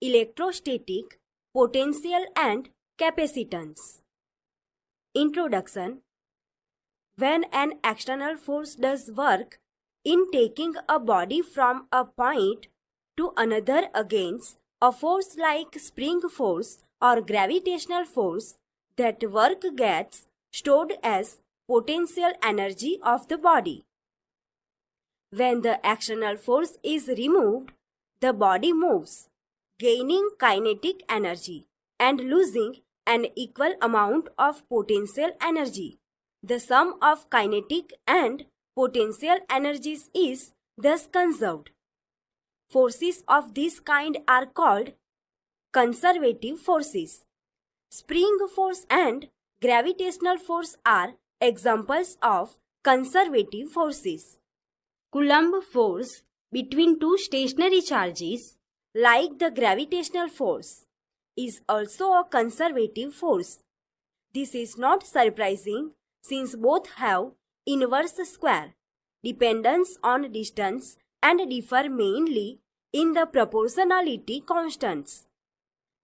Electrostatic Potential and Capacitance. Introduction. When an external force does work in taking a body from a point to another against a force like spring force or gravitational force, that work gets stored as potential energy of the body. When the external force is removed, the body moves, gaining kinetic energy and losing an equal amount of potential energy. The sum of kinetic and potential energies is thus conserved. Forces of this kind are called conservative forces. Spring force and gravitational force are examples of conservative forces. Coulomb force between two stationary charges, like the gravitational force, is also a conservative force. This is not surprising since both have inverse square dependence on distance and differ mainly in the proportionality constants.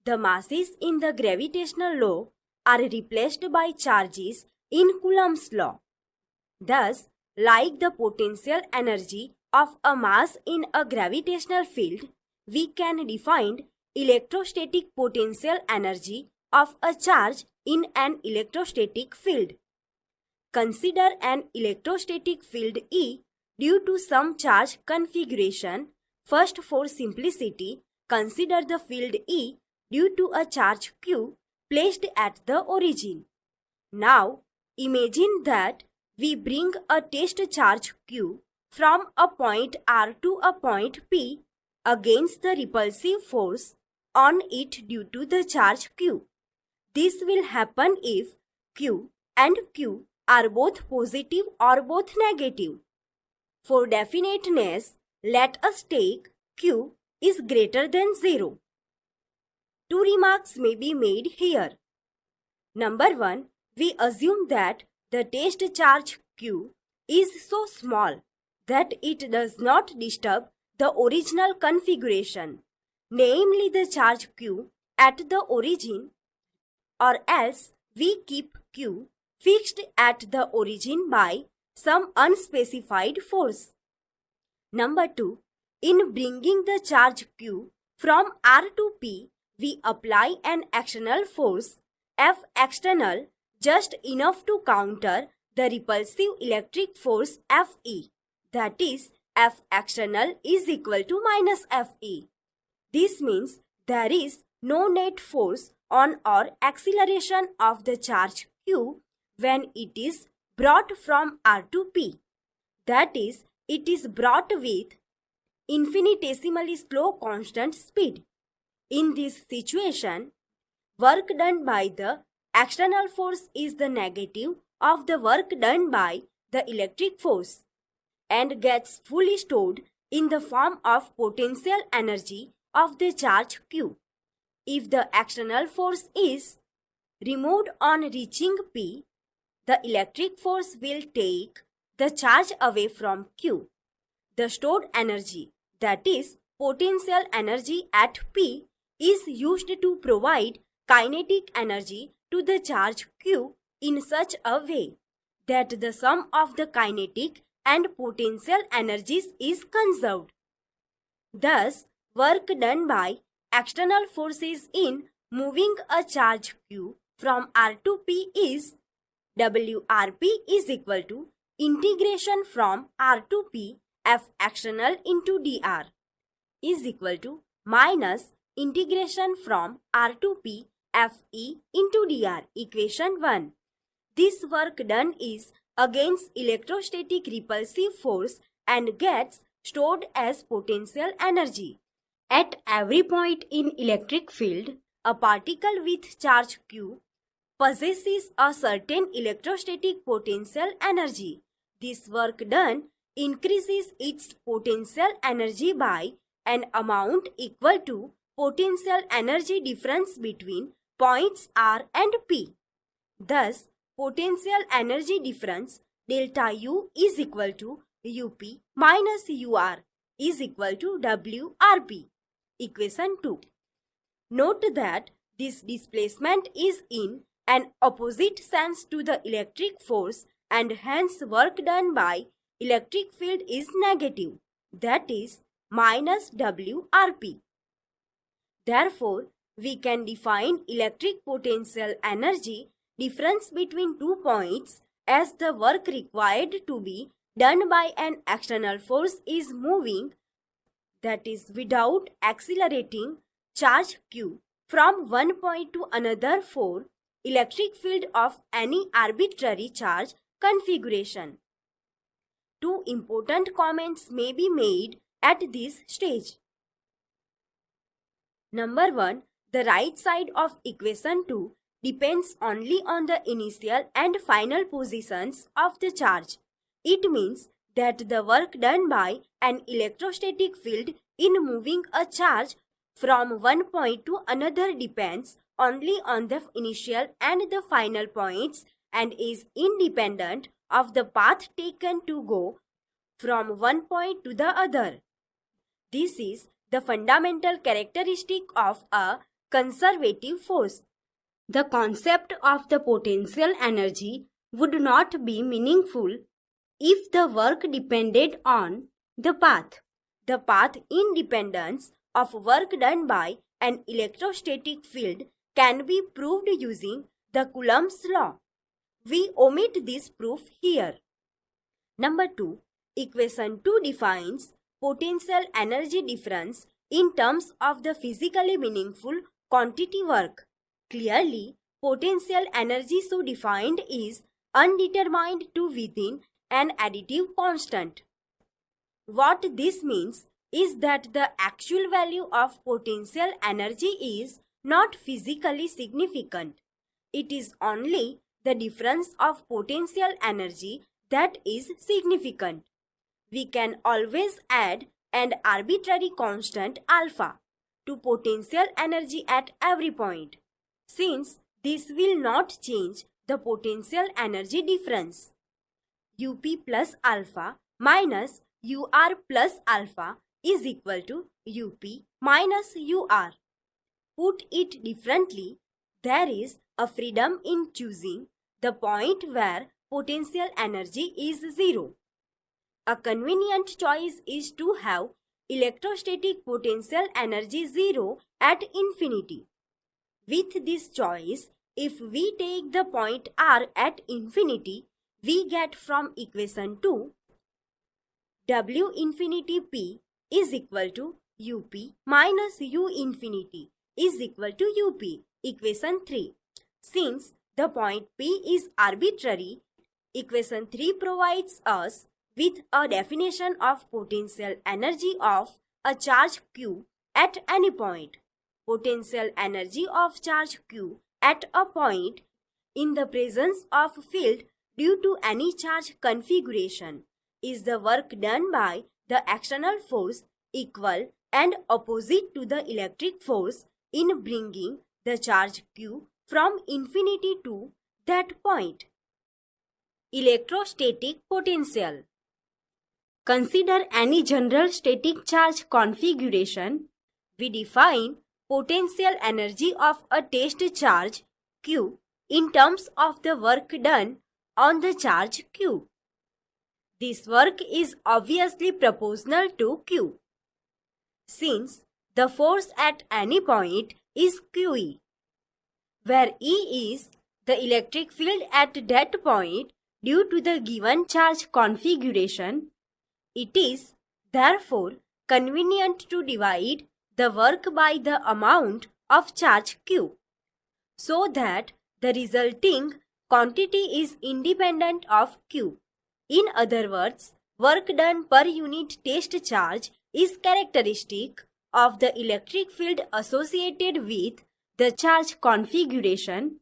The masses in the gravitational law are replaced by charges in Coulomb's law. Thus, like the potential energy of a mass in a gravitational field, we can define electrostatic potential energy of a charge in an electrostatic field. Consider an electrostatic field E due to some charge configuration. First, for simplicity, consider the field E due to a charge Q placed at the origin. Now, imagine that we bring a test charge Q from a point R to a point P against the repulsive force on it due to the charge Q. This will happen if Q and Q are both positive or both negative. For definiteness, let us take Q is greater than 0. Two remarks may be made here. Number 1, we assume that the test charge Q is so small that it does not disturb the original configuration, namely the charge Q at the origin, or else we keep Q fixed at the origin by some unspecified force. Number 2, in bringing the charge Q from R to P, we apply an external force F external just enough to counter the repulsive electric force Fe. That is, F external is equal to minus Fe. This means there is no net force on or acceleration of the charge Q when it is brought from R to P. That is, it is brought with infinitesimally slow constant speed. In this situation, work done by the external force is the negative of the work done by the electric force and gets fully stored in the form of potential energy of the charge Q. If the external force is removed on reaching P, the electric force will take the charge away from Q. The stored energy, that is, potential energy at P, is used to provide kinetic energy to the charge Q in such a way that the sum of the kinetic and potential energies is conserved. Thus, work done by external forces in moving a charge Q from R to P is WRP is equal to integration from R to P F external into dr is equal to minus integration from R to P Fe into dr, equation 1. This work done is against electrostatic repulsive force and gets stored as potential energy. At every point in electric field, a particle with charge Q possesses a certain electrostatic potential energy. This work done increases its potential energy by an amount equal to potential energy difference between points R and P. Thus, potential energy difference delta U is equal to UP minus UR is equal to WRP. Equation 2. Note that this displacement is in an opposite sense to the electric force and hence work done by electric field is negative, that is minus WRP. Therefore, we can define electric potential energy difference between 2 points as the work required to be done by an external force is moving, that is without accelerating, charge Q from one point to another for electric field of any arbitrary charge configuration. Two important comments may be made at this stage. Number 1. The right side of equation 2 depends only on the initial and final positions of the charge. It means that the work done by an electrostatic field in moving a charge from one point to another depends only on the initial and the final points and is independent of the path taken to go from one point to the other. This is the fundamental characteristic of a conservative force. The concept of the potential energy would not be meaningful if the work depended on the path. The path independence of work done by an electrostatic field can be proved using the Coulomb's law. We omit this proof here. Number 2. Equation 2 defines potential energy difference in terms of the physically meaningful quantity work. Clearly, potential energy so defined is undetermined to within an additive constant. What this means is that the actual value of potential energy is not physically significant. It is only the difference of potential energy that is significant. We can always add an arbitrary constant alpha to potential energy at every point, since this will not change the potential energy difference. UP plus alpha minus UR plus alpha is equal to UP minus UR. Put it differently, there is a freedom in choosing the point where potential energy is zero. A convenient choice is to have electrostatic potential energy zero at infinity. With this choice, if we take the point R at infinity, we get from equation 2 W infinity P is equal to UP minus U infinity is equal to UP, equation 3. Since the point P is arbitrary, equation 3 provides us with a definition of potential energy of a charge Q at any point. Potential energy of charge Q at a point in the presence of field due to any charge configuration is the work done by the external force equal and opposite to the electric force in bringing the charge Q from infinity to that point. Electrostatic potential. Consider any general static charge configuration. We define potential energy of a test charge Q in terms of the work done on the charge Q. This work is obviously proportional to Q, since the force at any point is QE, where E is the electric field at that point due to the given charge configuration. It is, therefore, convenient to divide the work by the amount of charge Q, so that the resulting quantity is independent of Q. In other words, work done per unit test charge is characteristic of the electric field associated with the charge configuration.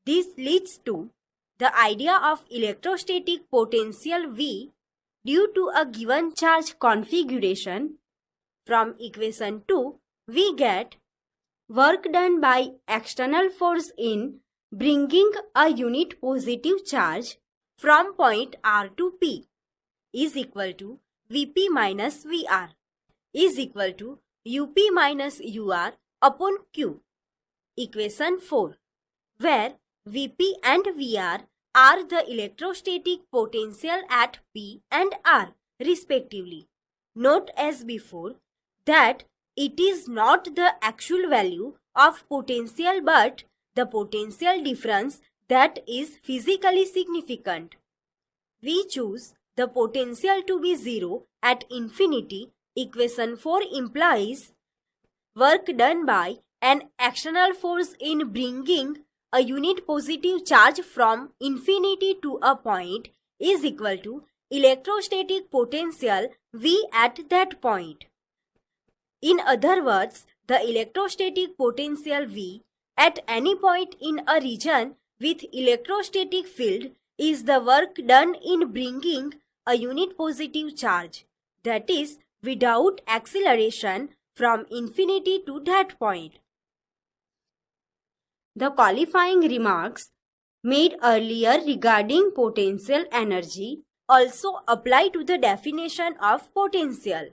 This leads to the idea of electrostatic potential V due to a given charge configuration. From equation 2, we get work done by external force in bringing a unit positive charge from point R to P is equal to VP minus VR is equal to UP minus UR upon Q. Equation 4, where Vp and Vr are the electrostatic potential at P and R respectively. Note as before that it is not the actual value of potential but the potential difference that is physically significant. We choose the potential to be 0 at infinity. Equation 4 implies work done by an external force in bringing a unit positive charge from infinity to a point is equal to electrostatic potential V at that point. In other words, the electrostatic potential V at any point in a region with electrostatic field is the work done in bringing a unit positive charge, that is, without acceleration from infinity to that point. The qualifying remarks made earlier regarding potential energy also apply to the definition of potential.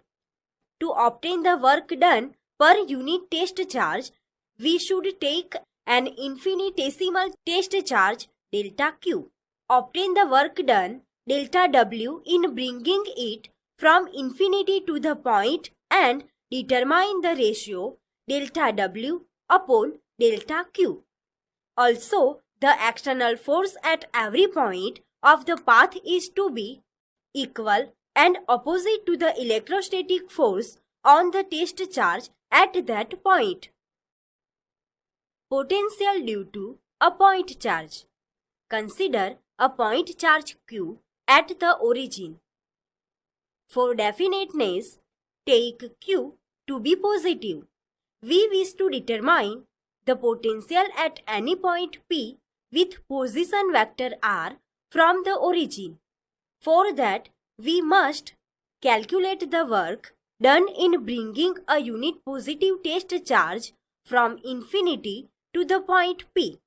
To obtain the work done per unit test charge, we should take an infinitesimal test charge delta Q. Obtain the work done delta W in bringing it from infinity to the point and determine the ratio delta W upon delta Q. Also, the external force at every point of the path is to be equal and opposite to the electrostatic force on the test charge at that point. Potential due to a point charge. Consider a point charge Q at the origin. For definiteness, take Q to be positive. We wish to determine the potential at any point P with position vector R from the origin. For that, we must calculate the work done in bringing a unit positive test charge from infinity to the point P.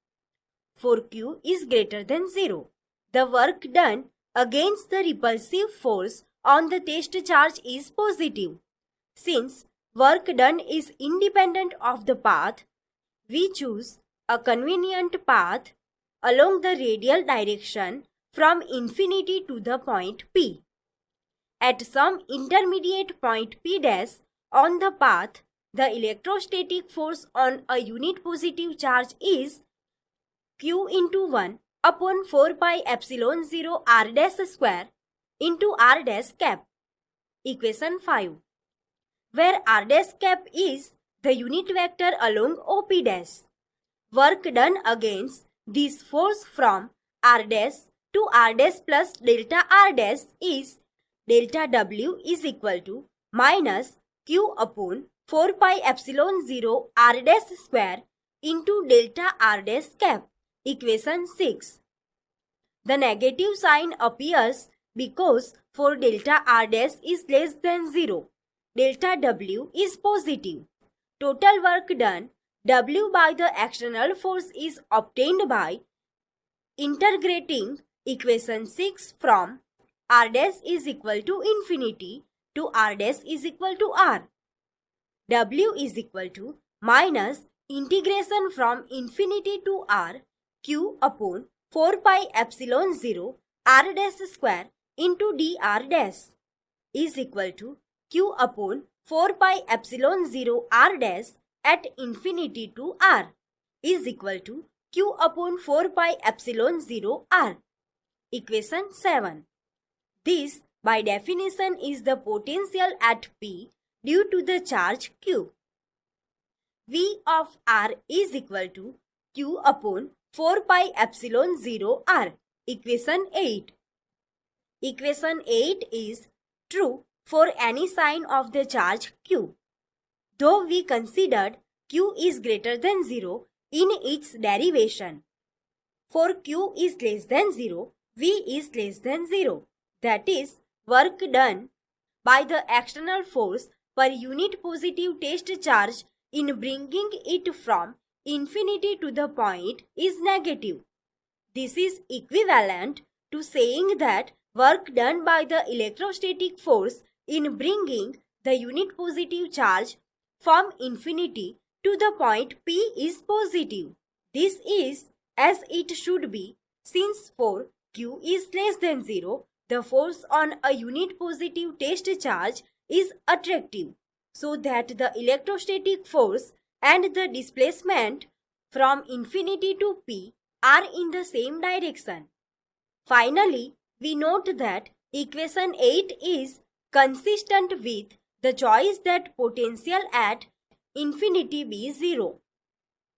For Q is greater than 0, the work done against the repulsive force on the test charge is positive. Since work done is independent of the path, we choose a convenient path along the radial direction from infinity to the point P. At some intermediate point P dash on the path, the electrostatic force on a unit positive charge is Q into 1 upon 4 pi epsilon 0 R dash square into R dash cap. Equation 5, where R dash cap is the unit vector along OP dash. Work done against this force from R dash to R dash plus delta R dash is delta W is equal to minus Q upon 4 pi epsilon 0 R dash square into delta R dash cap. Equation 6. The negative sign appears because for delta R dash is less than 0, delta W is positive. Total work done W by the external force is obtained by integrating equation 6 from R dash is equal to infinity to R dash is equal to R. W is equal to minus integration from infinity to R Q upon 4 pi epsilon 0 R dash square into dr dash is equal to Q upon 4 pi epsilon 0 R dash at infinity to R is equal to Q upon 4 pi epsilon 0 R. Equation 7. This by definition is the potential at P due to the charge Q. V of R is equal to Q upon 4 pi epsilon 0 R. Equation 8. Equation 8 is true for any sign of the charge Q. Though we considered Q is greater than 0 in its derivation. For Q is less than 0, V is less than 0. That is, work done by the external force per unit positive test charge in bringing it from infinity to the point is negative. This is equivalent to saying that work done by the electrostatic force in bringing the unit positive charge from infinity to the point P is positive. This is as it should be, since for Q is less than 0, the force on a unit positive test charge is attractive, so that the electrostatic force and the displacement from infinity to P are in the same direction. Finally, we note that equation 8 is consistent with the choice that potential at infinity be 0.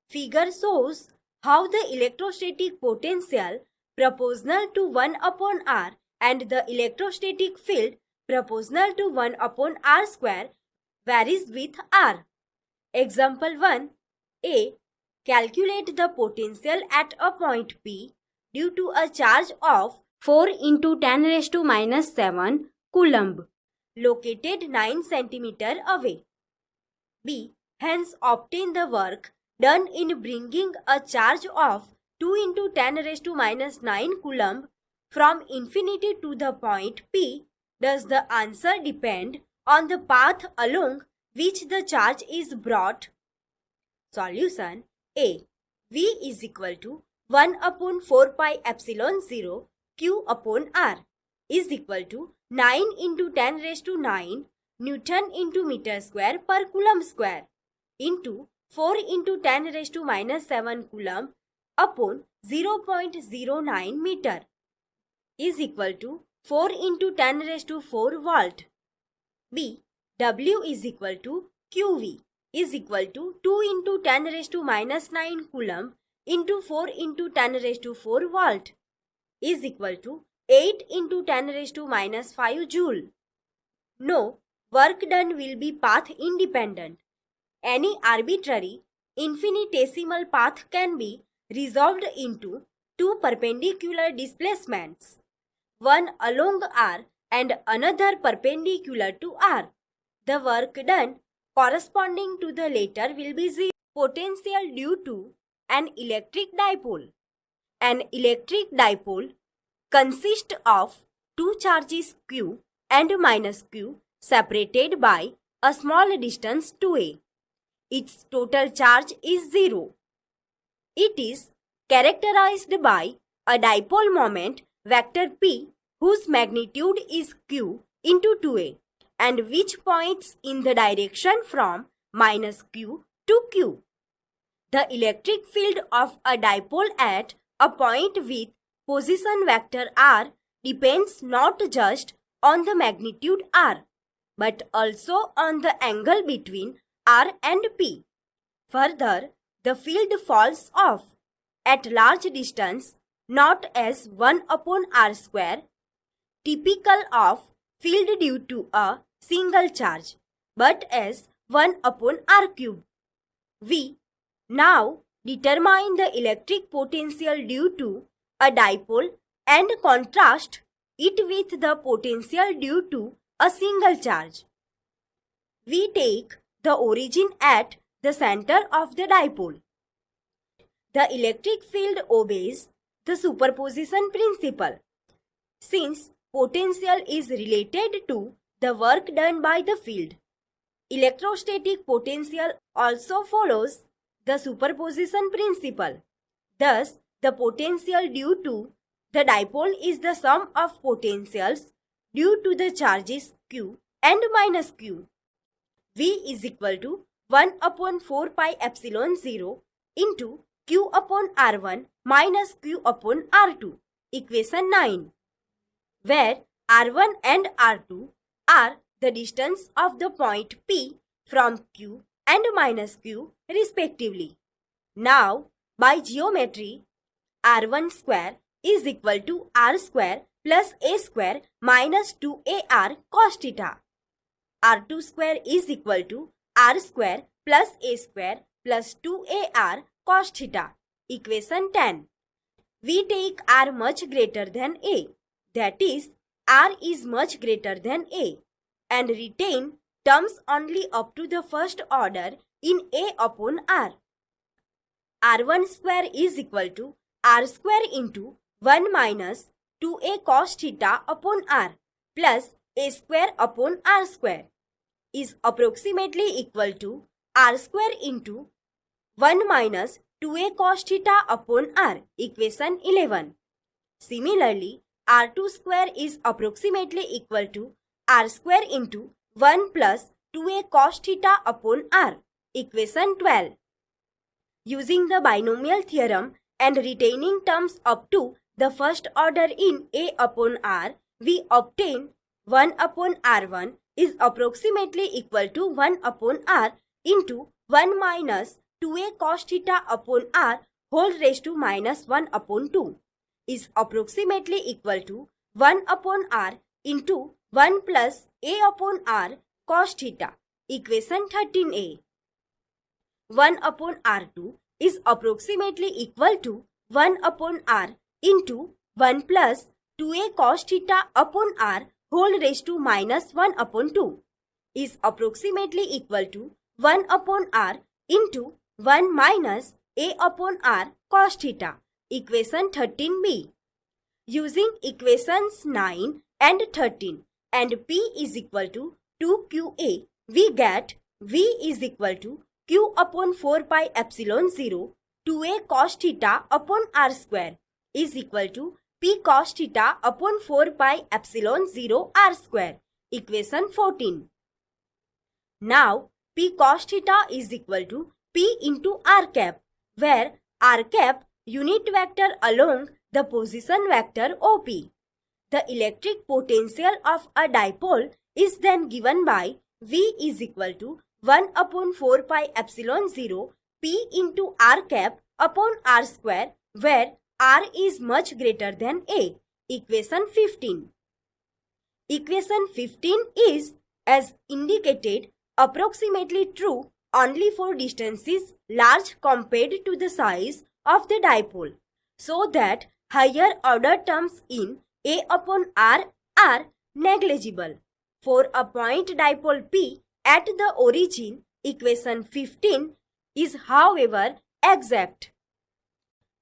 Figure shows how the electrostatic potential proportional to 1 upon r and the electrostatic field proportional to 1 upon r square varies with r. Example 1. A. Calculate the potential at a point P due to a charge of 4 into 10 raised to minus 7 coulomb located 9 cm away. B. Hence obtain the work done in bringing a charge of 2 into 10 raised to minus 9 coulomb from infinity to the point P. Does the answer depend on the path along which the charge is brought? Solution. A. V is equal to 1 upon 4 pi epsilon 0 Q upon R is equal to 9 into 10 raised to 9 Newton into meter square per coulomb square into 4 into 10 raised to minus 7 coulomb upon 0.09 meter is equal to 4 into 10 raised to 4 volt. B. W is equal to QV is equal to 2 into 10 raised to minus 9 coulomb into 4 into 10 raised to 4 volt is equal to 8 into 10 raised to minus 5 joule. No, work done will be path independent. Any arbitrary infinitesimal path can be resolved into two perpendicular displacements, one along R and another perpendicular to R. The work done corresponding to the latter will be zero. Potential due to an electric dipole. An electric dipole consists of two charges Q and minus Q separated by a small distance 2a. Its total charge is 0. It is characterized by a dipole moment vector P whose magnitude is Q into 2a and which points in the direction from minus Q to Q. The electric field of a dipole at a point with position vector r depends not just on the magnitude r, but also on the angle between r and P. Further, the field falls off at large distance not as 1 upon r square, typical of field due to a single charge, but as 1 upon r cube. We now determine the electric potential due to a dipole and contrast it with the potential due to a single charge. We take the origin at the center of the dipole. The electric field obeys the superposition principle. Since potential is related to the work done by the field, electrostatic potential also follows the superposition principle. Thus, the potential due to the dipole is the sum of potentials due to the charges Q and minus Q. V is equal to 1 upon 4 pi epsilon 0 into Q upon R1 minus Q upon R2, equation 9, where R1 and R2 are the distance of the point P from Q and minus Q respectively. Now, by geometry, R1 square is equal to R square plus A square minus 2AR cos theta. R2 square is equal to R square plus A square plus 2AR cos theta. Equation 10. We take R much greater than A, that is, R is much greater than A, and retain terms only up to the first order in A upon R. R1 square is equal to R square into 1 minus 2A cos theta upon R plus A square upon R square is approximately equal to R square into 1 minus 2a cos theta upon r, equation 11. Similarly, r2 square is approximately equal to r square into 1 plus 2a cos theta upon r, equation 12. Using the binomial theorem and retaining terms up to the first order in a upon r, we obtain 1 upon r1 is approximately equal to 1 upon r into 1 minus 2a cos theta upon r whole raised to minus 1 upon 2 is approximately equal to 1 upon r into 1 plus a upon r cos theta, equation 13a. 1 upon r2 is approximately equal to 1 upon r into 1 plus 2a cos theta upon r whole raised to minus 1 upon 2 is approximately equal to 1 upon r into 1 minus a upon r cos theta, equation 13b. Using equations 9 and 13 and p is equal to 2qa, we get v is equal to q upon 4 pi epsilon 0 2a cos theta upon r square is equal to p cos theta upon 4 pi epsilon 0 r square, equation 14. Now, p cos theta is equal to p into r cap, where r cap unit vector along the position vector OP. The electric potential of a dipole is then given by V is equal to 1 upon 4 pi epsilon 0 p into r cap upon r square, where r is much greater than a, equation 15. Equation 15 is, as indicated, approximately true only for distances large compared to the size of the dipole, so that higher order terms in a upon r are negligible. For a point dipole P at the origin, equation 15 is however exact.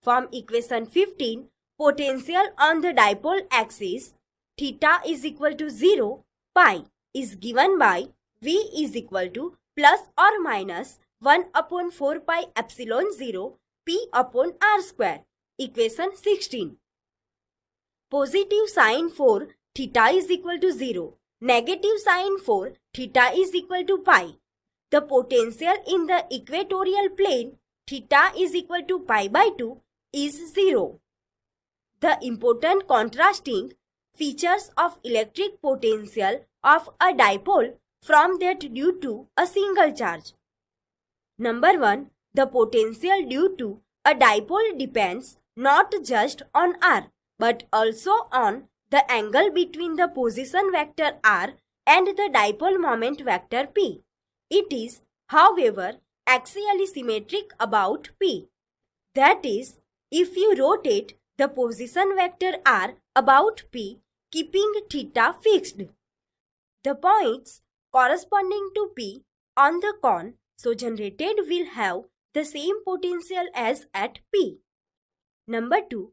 From equation 15, potential on the dipole axis theta is equal to 0, pi is given by V is equal to plus or minus 1 upon 4 pi epsilon 0 p upon r square, equation 16. Positive sign for theta is equal to 0. Negative sign for theta is equal to pi. The potential in the equatorial plane theta is equal to pi by 2 is 0. The important contrasting features of electric potential of a dipole from that due to a single charge. Number 1. The potential due to a dipole depends not just on r but also on the angle between the position vector r and the dipole moment vector p. It is, however, axially symmetric about p. That is, if you rotate the position vector r about p, keeping theta fixed, the points corresponding to p on the cone so generated will have the same potential as at p. Number 2.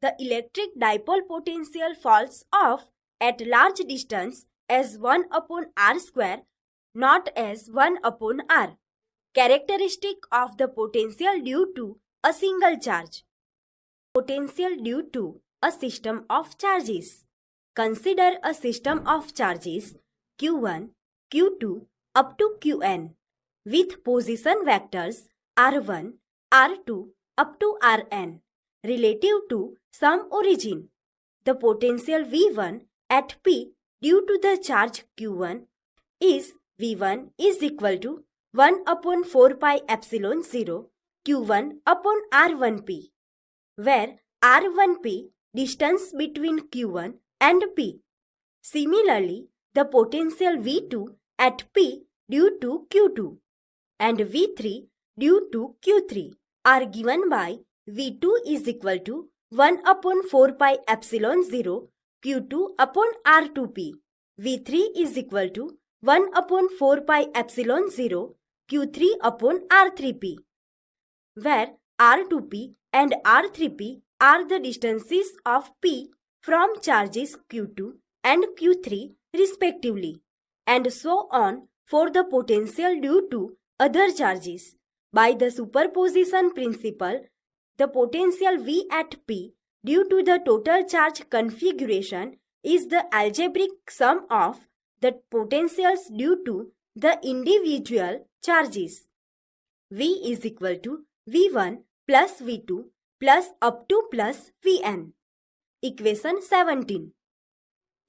The electric dipole potential falls off at large distance as 1 upon r square, not as 1 upon r, characteristic of the potential due to a single charge. Potential due to a system of charges. Consider a system of charges q1, q2 up to qn with position vectors r1, r2 up to rn relative to some origin. The potential V1 at P due to the charge Q1 is V1 is equal to 1 upon 4 pi epsilon 0 Q1 upon R1P, where R1P distance between Q1 and P. Similarly, the potential V2 at P due to Q2 and V3 due to Q3 are given by V2 is equal to 1 upon 4 pi epsilon 0 Q2 upon R2P. V3 is equal to 1 upon 4 pi epsilon 0 Q3 upon R3P, where R2P and R3P are the distances of P from charges Q2 and Q3 respectively, and so on for the potential due to other charges. By the superposition principle, the potential V at P due to the total charge configuration is the algebraic sum of the potentials due to the individual charges. V is equal to V1 plus V2 plus up to plus Vn. Equation 17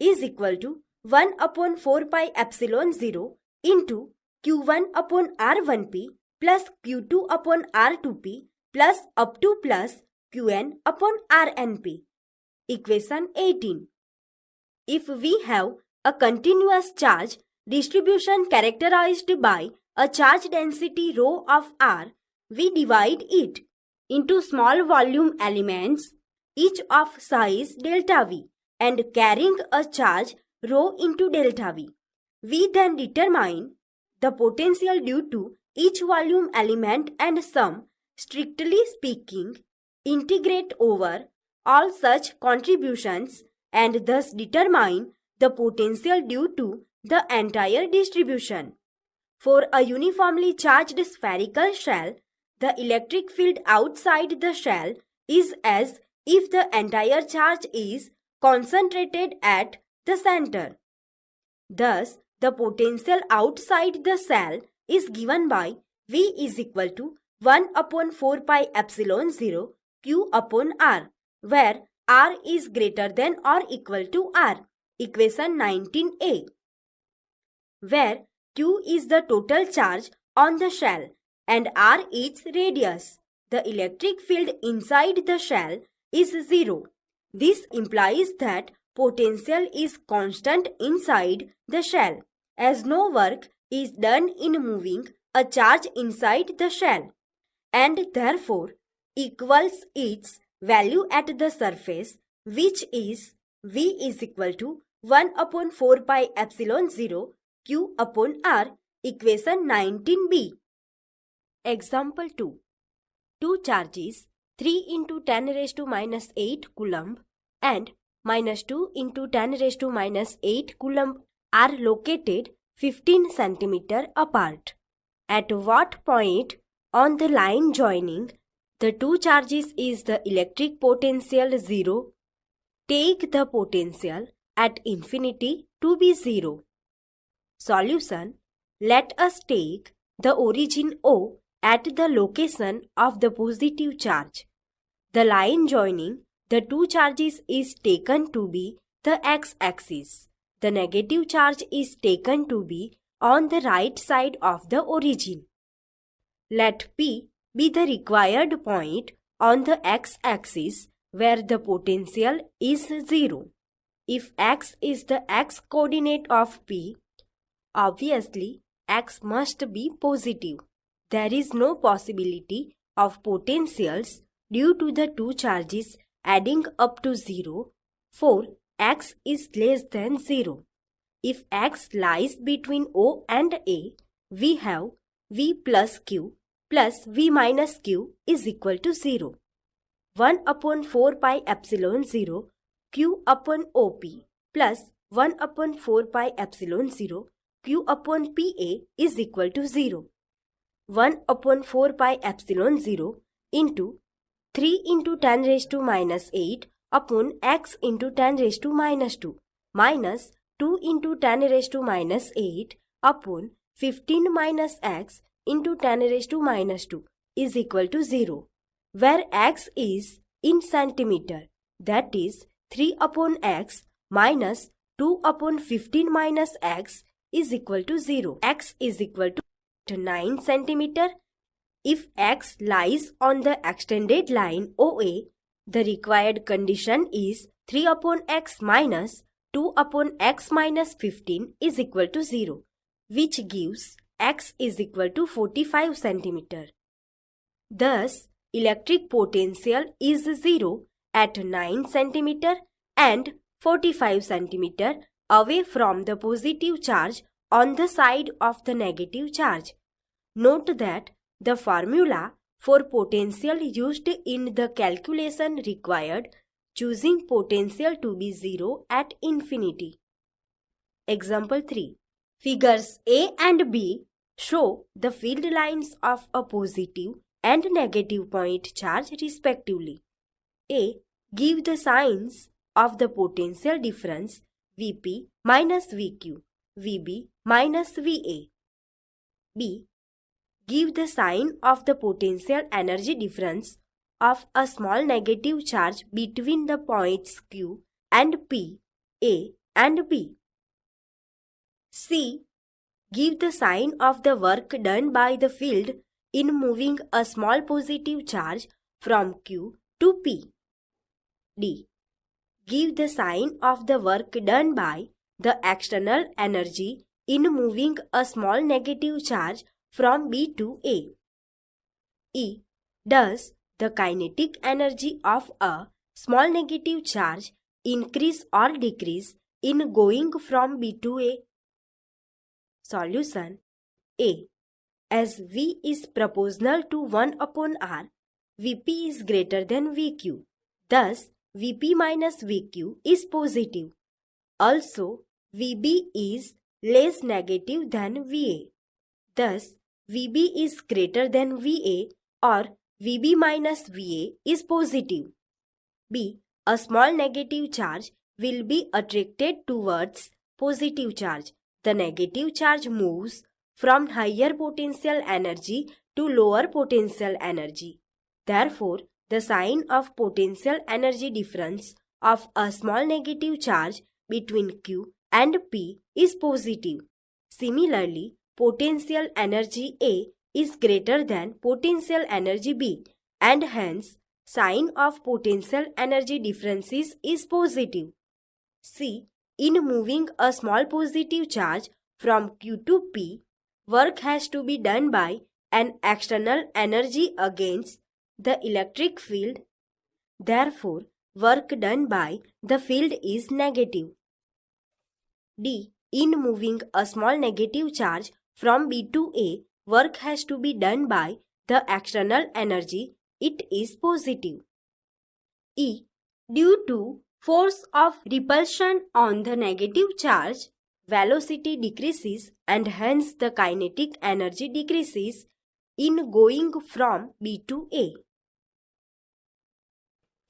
is equal to 1 upon 4 pi epsilon 0 into Q1 upon R1P plus Q2 upon R2P plus up to plus Qn upon Rnp. Equation 18. If we have a continuous charge distribution characterized by a charge density rho of R, we divide it into small volume elements, each of size delta V, and carrying a charge rho into delta V. We then determine the potential due to each volume element and sum, strictly speaking, integrate over all such contributions and thus determine the potential due to the entire distribution. For a uniformly charged spherical shell, the electric field outside the shell is as if the entire charge is concentrated at the center. Thus, the potential outside the cell is given by V is equal to 1 upon 4 pi epsilon 0 Q upon R, where R is greater than or equal to R. Equation 19a, where Q is the total charge on the shell and R its radius. The electric field inside the shell is 0. This implies that potential is constant inside the shell, as no work is done in moving a charge inside the shell, and therefore equals its value at the surface, which is V is equal to 1 upon 4 pi epsilon 0 Q upon R. Equation 19b. Example 2. Two charges 3 into 10 raised to minus 8 coulomb and minus 2 into 10 raised to minus 8 coulomb are located 15 cm apart. At what point on the line joining the two charges is the electric potential 0? Take the potential at infinity to be 0. Solution. Let us take the origin O at the location of the positive charge. The line joining the two charges is taken to be the x-axis. The negative charge is taken to be on the right side of the origin. Let P be the required point on the x-axis where the potential is 0. If x is the x-coordinate of P, obviously x must be positive. There is no possibility of potentials due to the two charges adding up to 0, for x is less than 0. If x lies between O and A, we have V plus Q plus V minus Q is equal to 0. 1 upon 4 pi epsilon 0 Q upon OP plus 1 upon 4 pi epsilon 0 Q upon PA is equal to 0. 1 upon 4 pi epsilon 0 into 3 into 10 raised to minus 8 upon x into 10 raised to minus 2 minus 2 into 10 raised to minus 8 upon 15 minus x into 10 raised to minus 2 is equal to 0, where x is in centimeter, that is 3 upon x minus 2 upon 15 minus x is equal to 0. X is equal to 9 centimeter. If x lies on the extended line OA, the required condition is 3 upon x minus 2 upon x minus 15 is equal to 0, which gives x is equal to 45 centimeter. Thus, electric potential is 0 at 9 centimeter and 45 centimeter away from the positive charge on the side of the negative charge. Note that the formula for potential used in the calculation required choosing potential to be 0 at infinity. Example 3. Figures A and B Show the field lines of a positive and negative point charge respectively. A. Give the signs of the potential difference Vp minus Vq, Vb minus Va. B. Give the sign of the potential energy difference of a small negative charge between the points Q and P, A and B. C. Give the sign of the work done by the field in moving a small positive charge from Q to P. D. Give the sign of the work done by the external energy in moving a small negative charge from B to A. E. Does the kinetic energy of a small negative charge increase or decrease in going from B to A? Solution. A. As V is proportional to 1 upon R, Vp is greater than Vq. Thus, Vp minus Vq is positive. Also, Vb is less negative than Va. Thus, Vb is greater than Va or Vb minus Va is positive. B. A small negative charge will be attracted towards positive charge. The negative charge moves from higher potential energy to lower potential energy. Therefore, the sign of potential energy difference of a small negative charge between Q and P is positive. Similarly, potential energy A is greater than potential energy B, and hence sign of potential energy differences is positive. C. In moving a small positive charge from Q to P, work has to be done by an external energy against the electric field. Therefore, work done by the field is negative. D. In moving a small negative charge from B to A, work has to be done by the external energy. It is positive. E. Due to force of repulsion on the negative charge, velocity decreases and hence the kinetic energy decreases in going from B to A.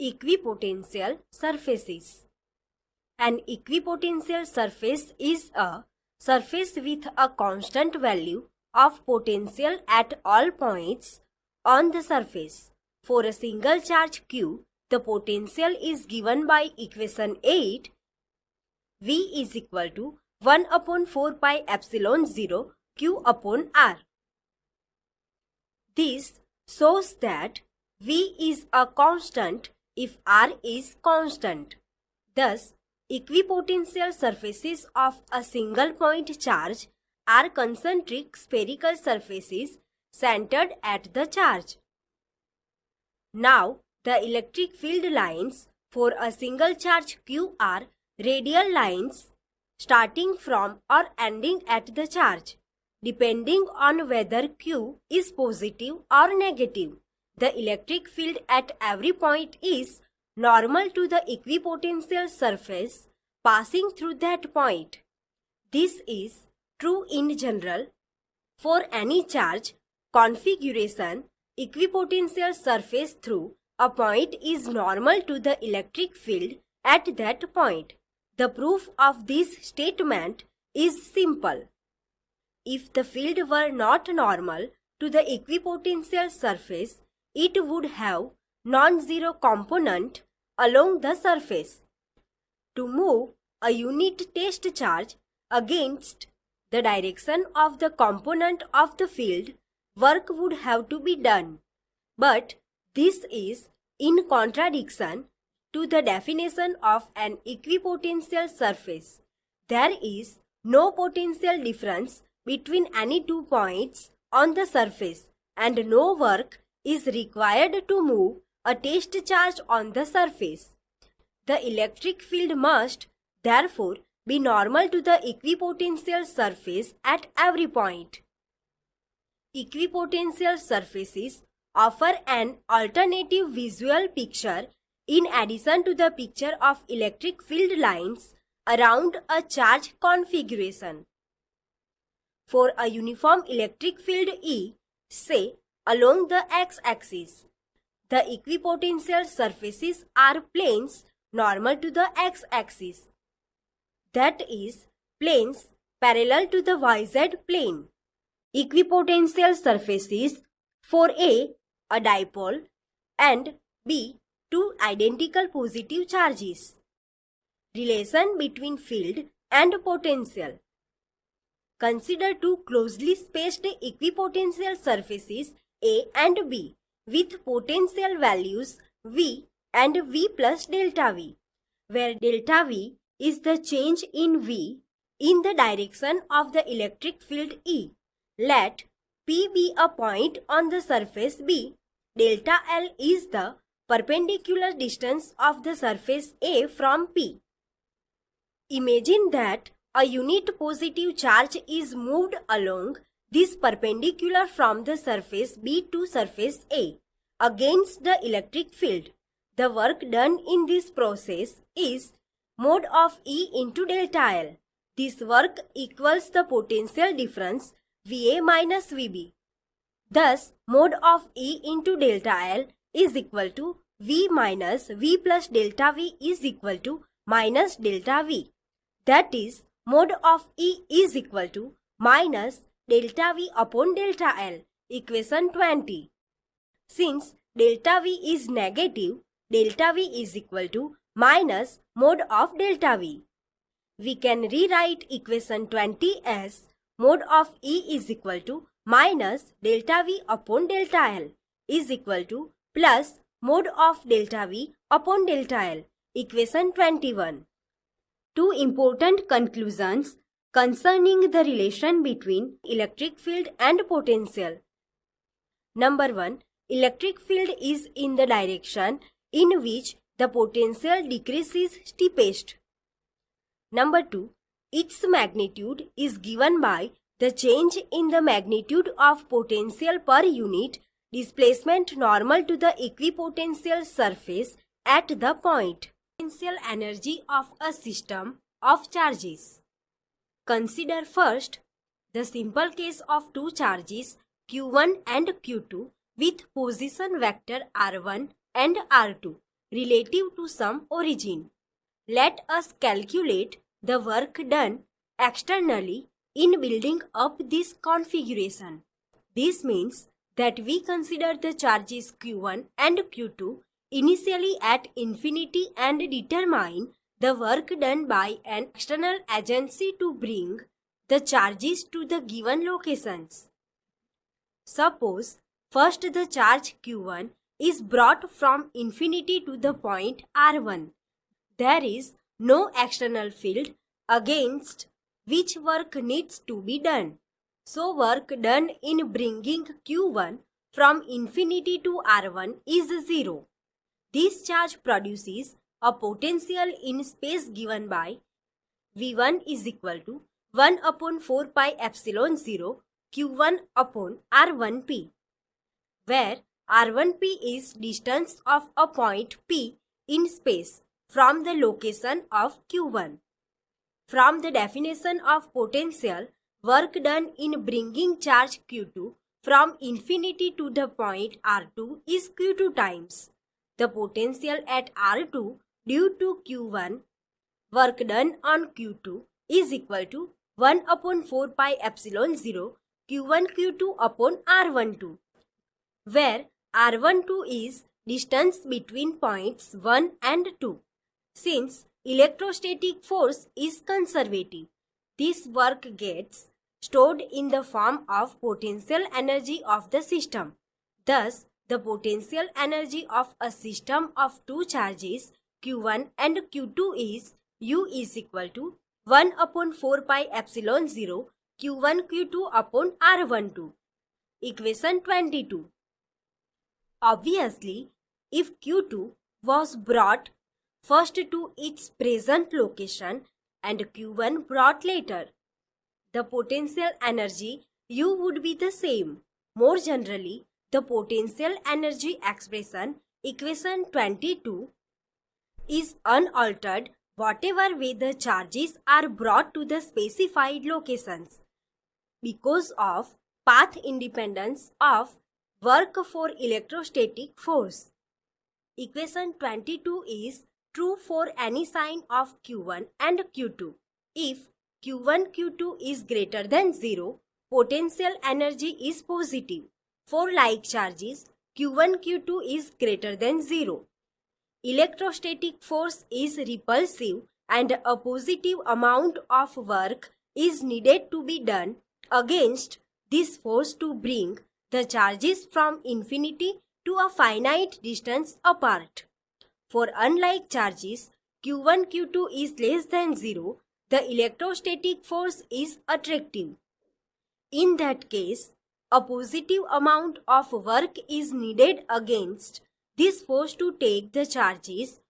Equipotential surfaces. An equipotential surface is a surface with a constant value of potential at all points on the surface. For a single charge Q, the potential is given by equation 8. V is equal to 1 upon 4 pi epsilon 0 Q upon R. This shows that V is a constant if R is constant. Thus, equipotential surfaces of a single point charge are concentric spherical surfaces centered at the charge. Now, the electric field lines for a single charge Q are radial lines starting from or ending at the charge. Depending on whether Q is positive or negative, the electric field at every point is normal to the equipotential surface passing through that point. This is true in general. For any charge configuration, equipotential surface through a point is normal to the electric field at that point. The proof of this statement is simple. If the field were not normal to the equipotential surface, it would have non-zero component along the surface. To move a unit test charge against the direction of the component of the field, work would have to be done. But this is in contradiction to the definition of an equipotential surface. There is no potential difference between any two points on the surface, and no work is required to move a test charge on the surface. The electric field must, therefore, be normal to the equipotential surface at every point. Equipotential surfaces offer an alternative visual picture in addition to the picture of electric field lines around a charge configuration. for a uniform electric field E, say along the x-axis. The equipotential surfaces are planes normal to the x-axis, that is, planes parallel to the yz plane. Equipotential surfaces for A, a dipole, and B, two identical positive charges. Relation between field and potential. Consider two closely spaced equipotential surfaces A and B with potential values V and V plus delta V, where delta V is the change in V in the direction of the electric field E. Let P be a point on the surface B. Delta L is the perpendicular distance of the surface A from P. Imagine that a unit positive charge is moved along this perpendicular from the surface B to surface A against the electric field. The work done in this process is mod of E into delta L. This work equals the potential difference VA minus VB. Thus, mod of E into delta L is equal to V minus V plus delta V is equal to minus delta V. That is, mod of E is equal to minus delta V upon delta L, equation 20. Since delta V is negative, delta V is equal to minus mod of delta V. We can rewrite equation 20 as mod of E is equal to minus delta V upon delta L is equal to plus mod of delta V upon delta L, equation 21. Two important conclusions concerning the relation between electric field and potential. Number 1. Electric field is in the direction in which the potential decreases steepest. Number 2. Its magnitude is given by the change in the magnitude of potential per unit displacement normal to the equipotential surface at the point. Potential energy of a system of charges. Consider first the simple case of two charges Q1 and Q2 with position vector R1 and R2 relative to some origin. Let us calculate the work done externally in building up this configuration. This means that we consider the charges Q1 and Q2 initially at infinity and determine the work done by an external agency to bring the charges to the given locations. Suppose first the charge Q1 is brought from infinity to the point R1. There is no external field against which work needs to be done. So work done in bringing Q1 from infinity to R1 is 0. This charge produces a potential in space given by V1 is equal to 1 upon 4 pi epsilon 0 Q1 upon R1p, where R1p is distance of a point P in space from the location of Q1. From the definition of potential, work done in bringing charge Q2 from infinity to the point R2 is Q2 times the potential at R2 due to Q1. Work done on Q2 is equal to 1 upon 4 pi epsilon 0 Q1 Q2 upon R12, where R12 is distance between points 1 and 2. Since electrostatic force is conservative, this work gets stored in the form of potential energy of the system. Thus, the potential energy of a system of two charges Q1 and Q2 is U is equal to 1 upon 4 pi epsilon 0 Q1 Q2 upon R12. Equation 22. Obviously, if Q2 was brought first to its present location and Q1 brought later, the potential energy U would be the same. More generally, the potential energy expression, equation 22, is unaltered whatever way the charges are brought to the specified locations. because of path independence of work for electrostatic force. Equation 22 is true for any sign of Q1 and Q2. If Q1, Q2 is greater than 0, potential energy is positive. For like charges, Q1, Q2 is greater than 0. Electrostatic force is repulsive and a positive amount of work is needed to be done against this force to bring the charges from infinity to a finite distance apart. For unlike charges, Q1, Q2 is less than 0, the electrostatic force is attractive. In that case, a positive amount of work is needed against this force to take the charges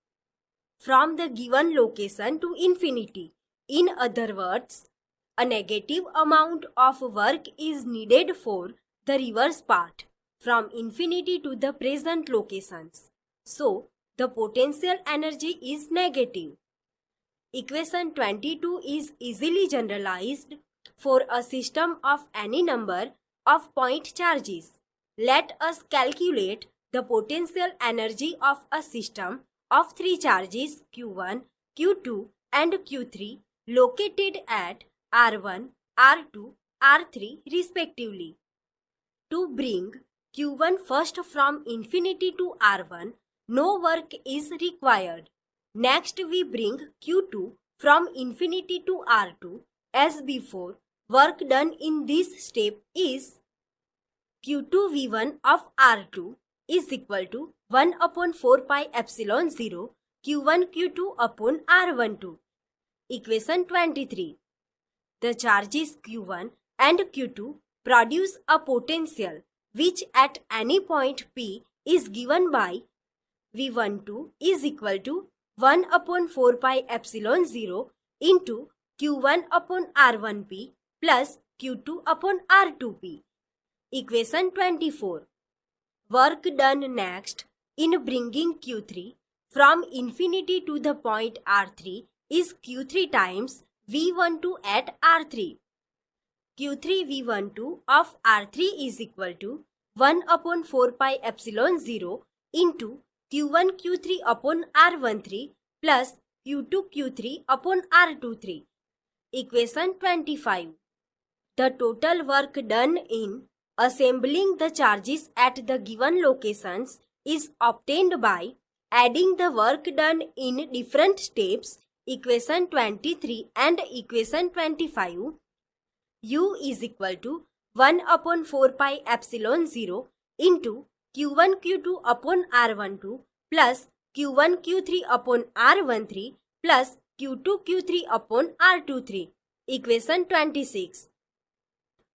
from the given location to infinity. In other words, a negative amount of work is needed for the reverse part from infinity to the present locations. So, the potential energy is negative. Equation 22 is easily generalized for a system of any number of point charges. Let us calculate the potential energy of a system of three charges Q1, Q2 and Q3 located at R1, R2, R3 respectively. To bring Q1 first from infinity to R1, no work is required. Next we bring Q2 from infinity to R2. As before, work done in this step is Q2 V1 of R2 is equal to 1 upon 4 pi epsilon 0 Q1 Q2 upon R12. Equation 23. The charges Q1 and Q2 produce a potential which at any point P is given by V12 is equal to 1 upon 4 pi epsilon 0 into Q1 upon R1P plus Q2 upon R2P. Equation 24. Work done next in bringing Q3 from infinity to the point R3 is Q3 times V12 at R3. Q3 V12 of R3 is equal to 1 upon 4 pi epsilon 0 into Q1 Q3 upon R13 plus Q2 Q3 upon R23. Equation 25. The total work done in assembling the charges at the given locations is obtained by adding the work done in different steps. Equation 23 and equation 25. U is equal to 1 upon 4 pi epsilon 0 into Q1 Q2 upon R12 plus Q1 Q3 upon R13 plus Q2 Q3 upon R23. Equation 26.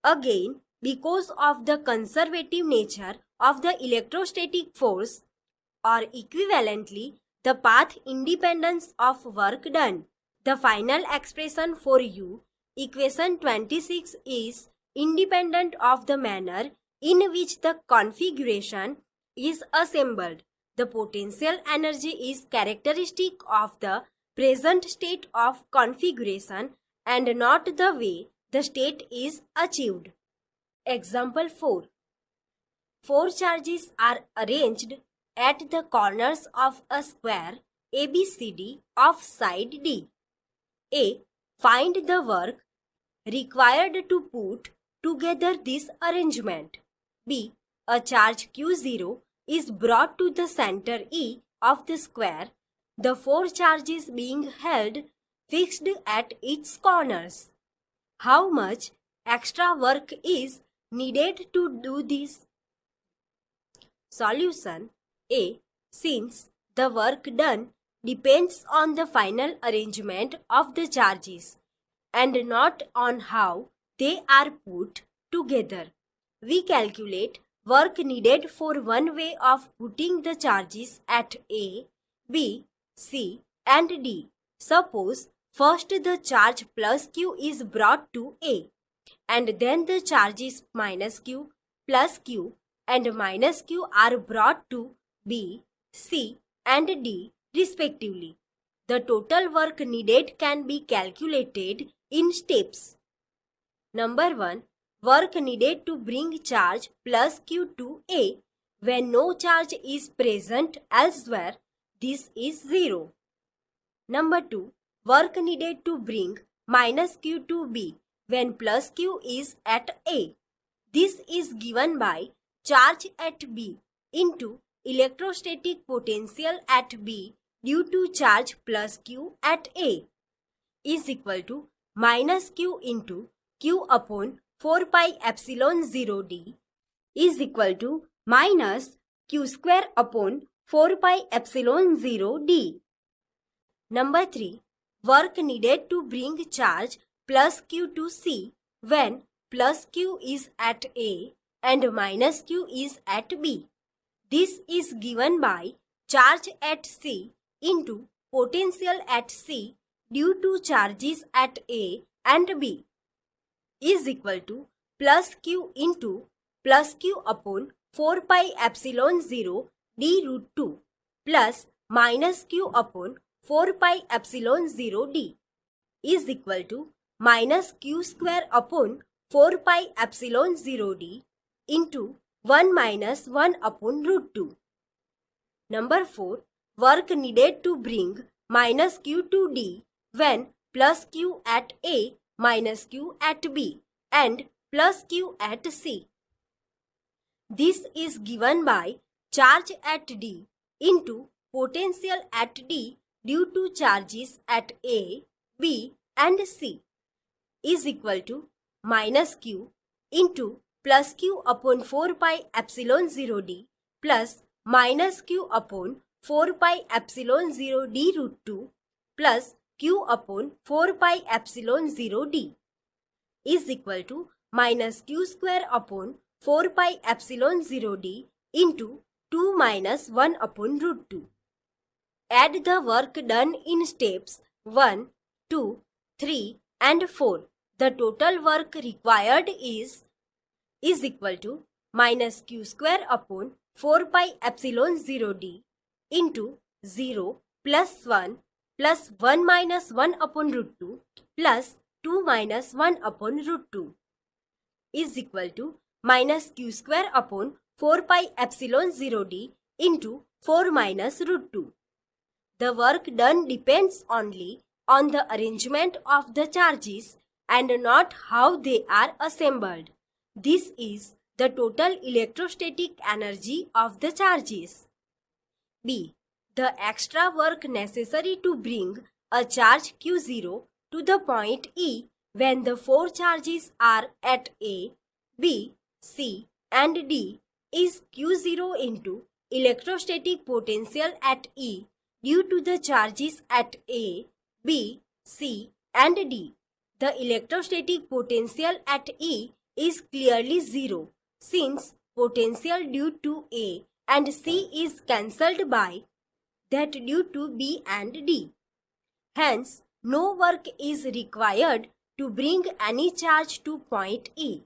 Again, because of the conservative nature of the electrostatic force, or equivalently, the path independence of work done, the final expression for U, equation 26 is independent of the manner in which the configuration is assembled. The potential energy is characteristic of the present state of configuration and not the way the state is achieved. Example 4. Four charges are arranged at the corners of a square ABCD of side D. A. Find the work required to put together this arrangement. B. A charge Q0 is brought to the center E of the square, the four charges being held fixed at its corners. How much extra work is needed to do this? Solution. A. Since the work done depends on the final arrangement of the charges and not on how they are put together, we calculate work needed for one way of putting the charges at A, B, C and D. Suppose first the charge plus Q is brought to A and then the charges minus Q, plus Q and minus Q are brought to B, C and D respectively. The total work needed can be calculated in steps. Number 1. work needed to bring charge plus Q to A when no charge is present elsewhere. This is 0. Number 2. Work needed to bring minus Q to B when plus Q is at A. This is given by charge at B into electrostatic potential at B due to charge plus Q at A is equal to minus Q into Q upon 4 pi epsilon 0 D is equal to minus Q square upon 4 pi epsilon 0 D. Number 3. Work needed to bring charge plus Q to C when plus Q is at A and minus Q is at B. This is given by charge at C into potential at C due to charges at A and B is equal to plus Q into plus Q upon 4 pi epsilon 0 D root 2 plus minus Q upon 4 pi epsilon 0 D is equal to minus Q square upon 4 pi epsilon 0 D into 1 minus 1 upon root 2. Number 4. Work needed to bring minus Q to D when plus Q at A minus Q at B and plus Q at C. This is given by charge at D into potential at D due to charges at A, B and C is equal to minus Q into plus Q upon 4 pi epsilon 0 D plus minus Q upon 4 pi epsilon 0 D root 2 plus Q upon 4 pi epsilon 0 D is equal to minus Q square upon 4 pi epsilon 0 D into 2 minus 1 upon root 2. Add the work done in steps 1, 2, 3 and 4. The total work required is equal to minus Q square upon 4 pi epsilon 0 D into 0 plus 1 minus 1 upon root 2 plus 2 minus 1 upon root 2 is equal to minus Q square upon 4 pi epsilon 0 D into 4 minus root 2. The work done depends only on the arrangement of the charges and not how they are assembled. This is the total electrostatic energy of the charges. B. The extra work necessary to bring a charge Q0 to the point E when the 4 charges are at A, B, C and D is Q0 into electrostatic potential at E due to the charges at A, B, C and D. The electrostatic potential at E is clearly 0 since potential due to A and C is cancelled by that due to B and D. Hence, no work is required to bring any charge to point E.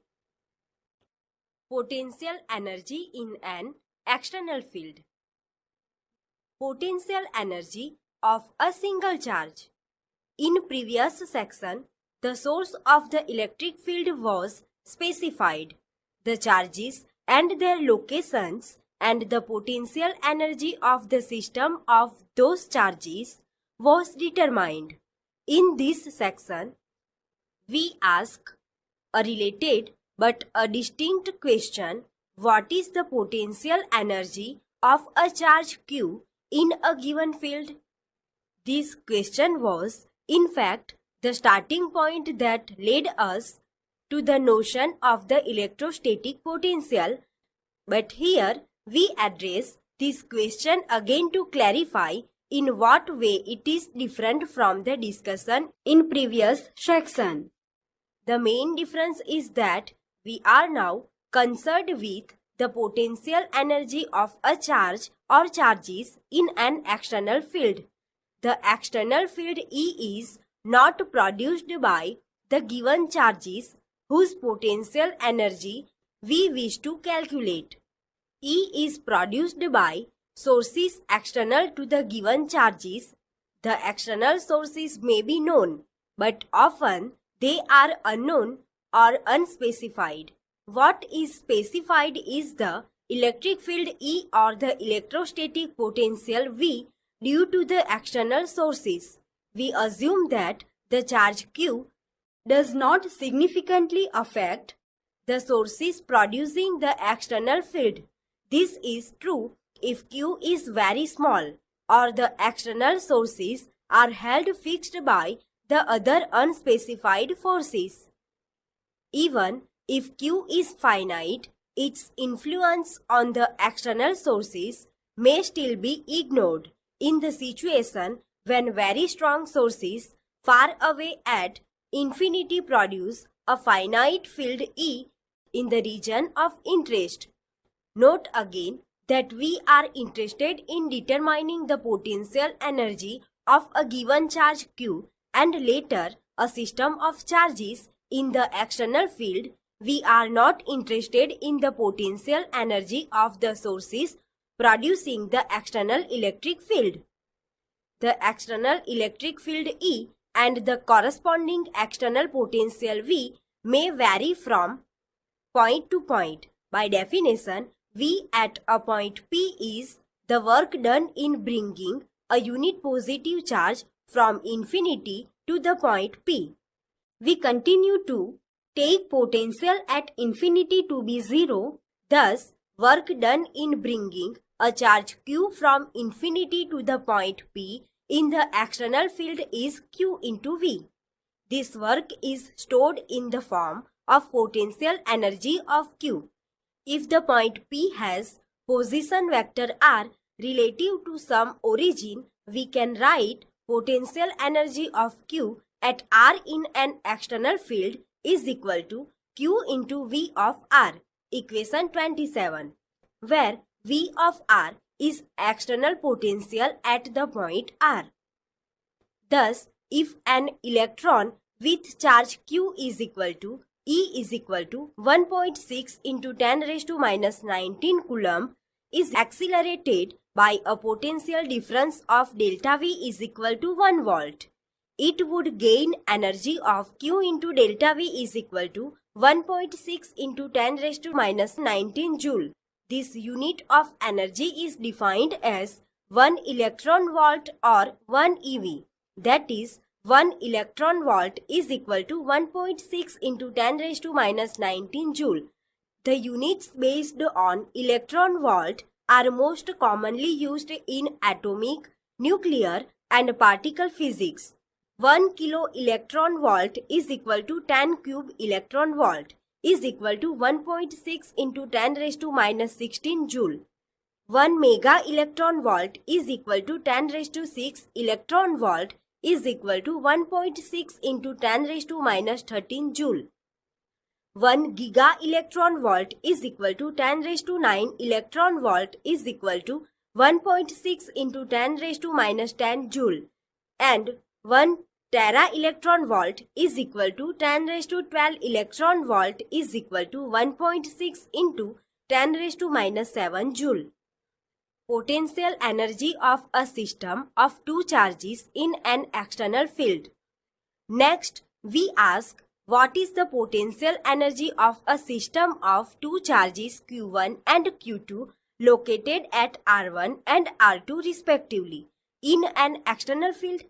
Potential energy in an external field. Potential energy of a single charge. In previous section, the source of the electric field was specified. The charges and their locations and the potential energy of the system of those charges was determined. In this section, we ask a related but a distinct question: what is the potential energy of a charge Q in a given field? This question was, in fact, the starting point that led us to the notion of the electrostatic potential, but here we address this question again to clarify in what way it is different from the discussion in previous section. The main difference is that we are now concerned with the potential energy of a charge or charges in an external field. The external field E is not produced by the given charges whose potential energy we wish to calculate. E is produced by sources external to the given charges. The external sources may be known, but often they are unknown or unspecified. What is specified is the electric field E or the electrostatic potential V due to the external sources. We assume that the charge Q does not significantly affect the sources producing the external field. This is true if Q is very small or the external sources are held fixed by the other unspecified forces. Even if Q is finite, its influence on the external sources may still be ignored in the situation when very strong sources far away at infinity produce a finite field E in the region of interest. Note again that we are interested in determining the potential energy of a given charge Q and later a system of charges in the external field. We are not interested in the potential energy of the sources producing the external electric field. The external electric field E and the corresponding external potential V may vary from point to point. By definition, V at a point P is the work done in bringing a unit positive charge from infinity to the point P. We continue to take potential at infinity to be zero, thus work done in bringing a charge Q from infinity to the point P in the external field is Q into V. This work is stored in the form of potential energy of Q. If the point P has position vector r relative to some origin, we can write potential energy of Q at r in an external field is equal to Q into V of r, equation 27, where V of r is external potential at the point r. Thus, if an electron with charge Q is equal to E is equal to 1.6 into 10 raised to minus 19 coulomb is accelerated by a potential difference of delta V is equal to 1 volt. It would gain energy of Q into delta V is equal to 1.6 into 10 raised to minus 19 joule. This unit of energy is defined as 1 electron volt or 1 eV. That is, 1 electron volt is equal to 1.6 into 10 raised to minus 19 joule. The units based on electron volt are most commonly used in atomic, nuclear and particle physics. 1 kilo electron volt is equal to 10 cube electron volt is equal to 1.6 into 10 raised to minus 16 joule. 1 mega electron volt is equal to 10 raised to 6 electron volt is equal to 1.6 into 10 raised to minus 13 joule. 1 giga electron volt is equal to 10 raised to 9 electron volt is equal to 1.6 into 10 raised to minus 10 joule. And 1 tera electron volt is equal to 10 raised to 12 electron volt is equal to 1.6 into 10 raised to minus 7 joule. Potential energy of a system of two charges in an external field. Next, we ask what is the potential energy of a system of two charges Q1 and Q2 located at R1 and R2 respectively in an external field.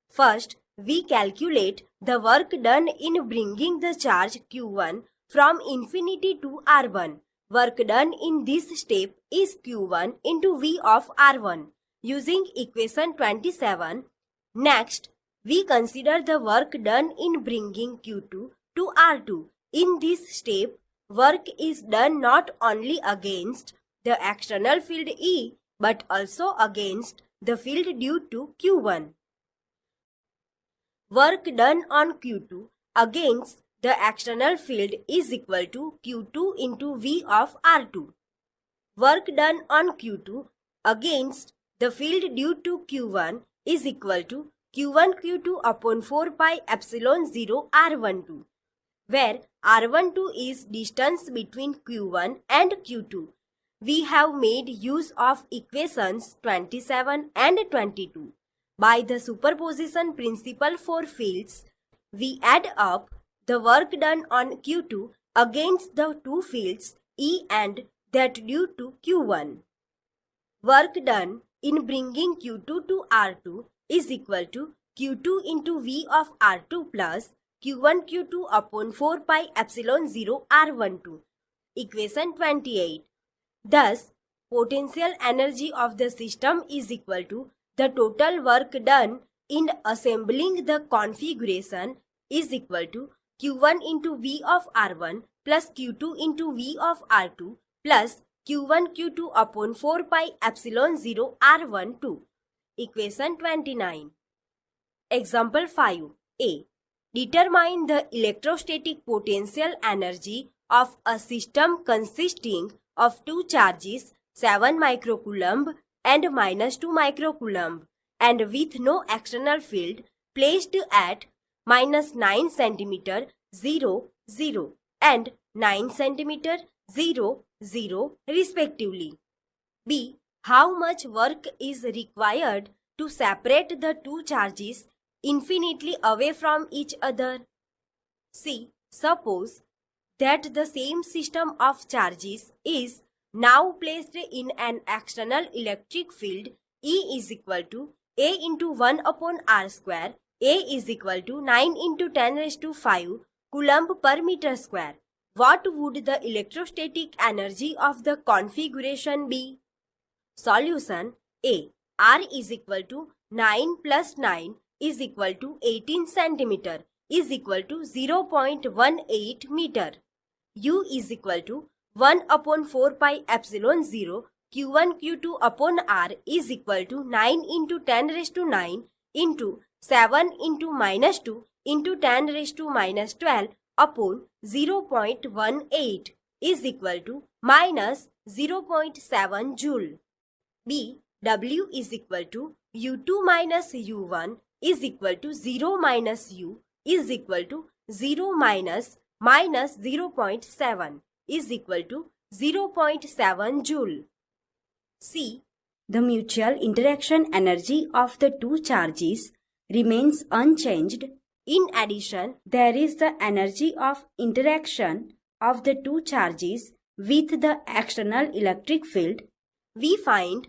First, we calculate the work done in bringing the charge Q1 from infinity to R1. Work done in this step is Q1 into V of R1 using equation 27. Next, we consider the work done in bringing Q2 to R2. In this step, work is done not only against the external field E but also against the field due to Q1. Work done on Q2 against the external field is equal to Q2 into V of R2. Work done on Q2 against the field due to Q1 is equal to Q1 Q2 upon 4 pi epsilon 0 R12, where R12 is distance between Q1 and Q2. We have made use of equations 27 and 22. By the superposition principle for fields, we add up the work done on Q2 against the two fields E and that due to Q1. Work done in bringing Q2 to R2 is equal to Q2 into V of R2 plus Q1 Q2 upon 4 pi epsilon 0 R12. Equation 28. Thus, potential energy of the system is equal to the total work done in assembling the configuration is equal to Q1 into V of R1 plus Q2 into V of R2 plus Q1 Q2 upon 4 pi epsilon 0 R12. Equation 29. Example 5. A. Determine the electrostatic potential energy of a system consisting of two charges 7 microcoulomb and -2 microcoulomb and with no external field placed at -9 cm 0 0 and 9 cm 0 0 respectively. B. How much work is required to separate the two charges infinitely away from each other? C. Suppose that the same system of charges is now placed in an external electric field E is equal to A into 1 upon R square. A is equal to 9 into 10 raised to 5 coulomb per meter square. What would the electrostatic energy of the configuration be? Solution. A. R is equal to 9 plus 9 is equal to 18 centimeter is equal to 0.18 meter. U is equal to 1 upon 4 pi epsilon 0 Q1 Q2 upon R is equal to 9 into 10 raised to 9 into 7 into -2 into 10 raised to -12 upon 0.18 is equal to -0.7 joule. B. W is equal to U2 minus U1 is equal to 0 minus U is equal to 0 minus -0.7 is equal to 0.7 joule. C. The mutual interaction energy of the two charges remains unchanged. In addition, there is the energy of interaction of the two charges with the external electric field. We find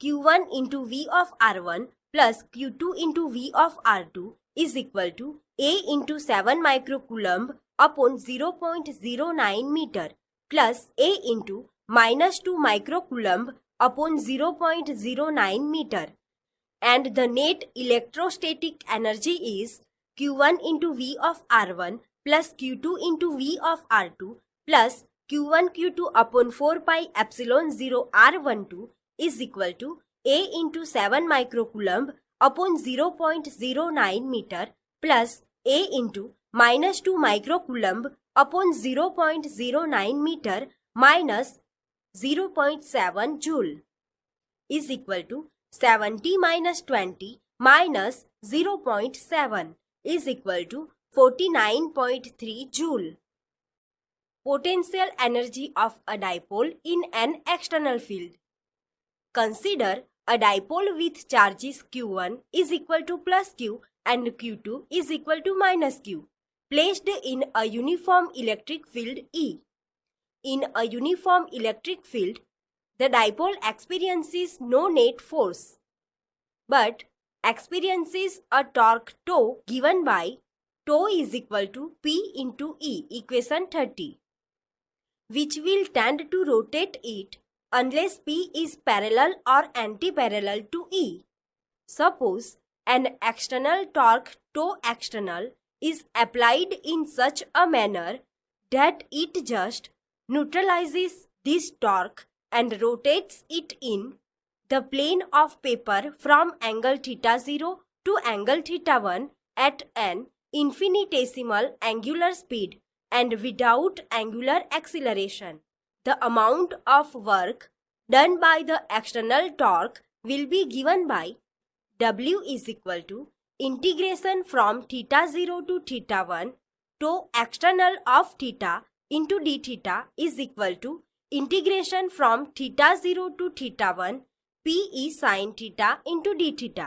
Q1 into V of R1 plus Q2 into V of R2 is equal to A into 7 microcoulomb upon 0.09 meter plus A into -2 microcoulomb upon 0.09 meter, and the net electrostatic energy is Q1 into V of R1 plus Q2 into V of R2 plus Q1 Q2 upon 4 pi epsilon 0 R12 is equal to A into 7 microcoulomb upon 0.09 meter plus A into -2 microcoulomb upon 0.09 meter minus 0.7 joule is equal to 70 minus 20 minus 0.7 is equal to 49.3 joule. Potential energy of a dipole in an external field. Consider a dipole with charges Q1 is equal to plus Q and Q2 is equal to minus Q, placed in a uniform electric field E. In a uniform electric field, the dipole experiences no net force, but experiences a torque τ given by τ is equal to P into E, equation 30, which will tend to rotate it unless P is parallel or anti-parallel to E. Suppose an external torque τ external is applied in such a manner that it just neutralizes this torque and rotates it in the plane of paper from angle θ0 to angle θ1 at an infinitesimal angular speed and without angular acceleration. The amount of work done by the external torque will be given by W is equal to integration from θ0 to θ1 to external of θ into dθ is equal to integration from θ0 to θ1 Pe sin θ into dθ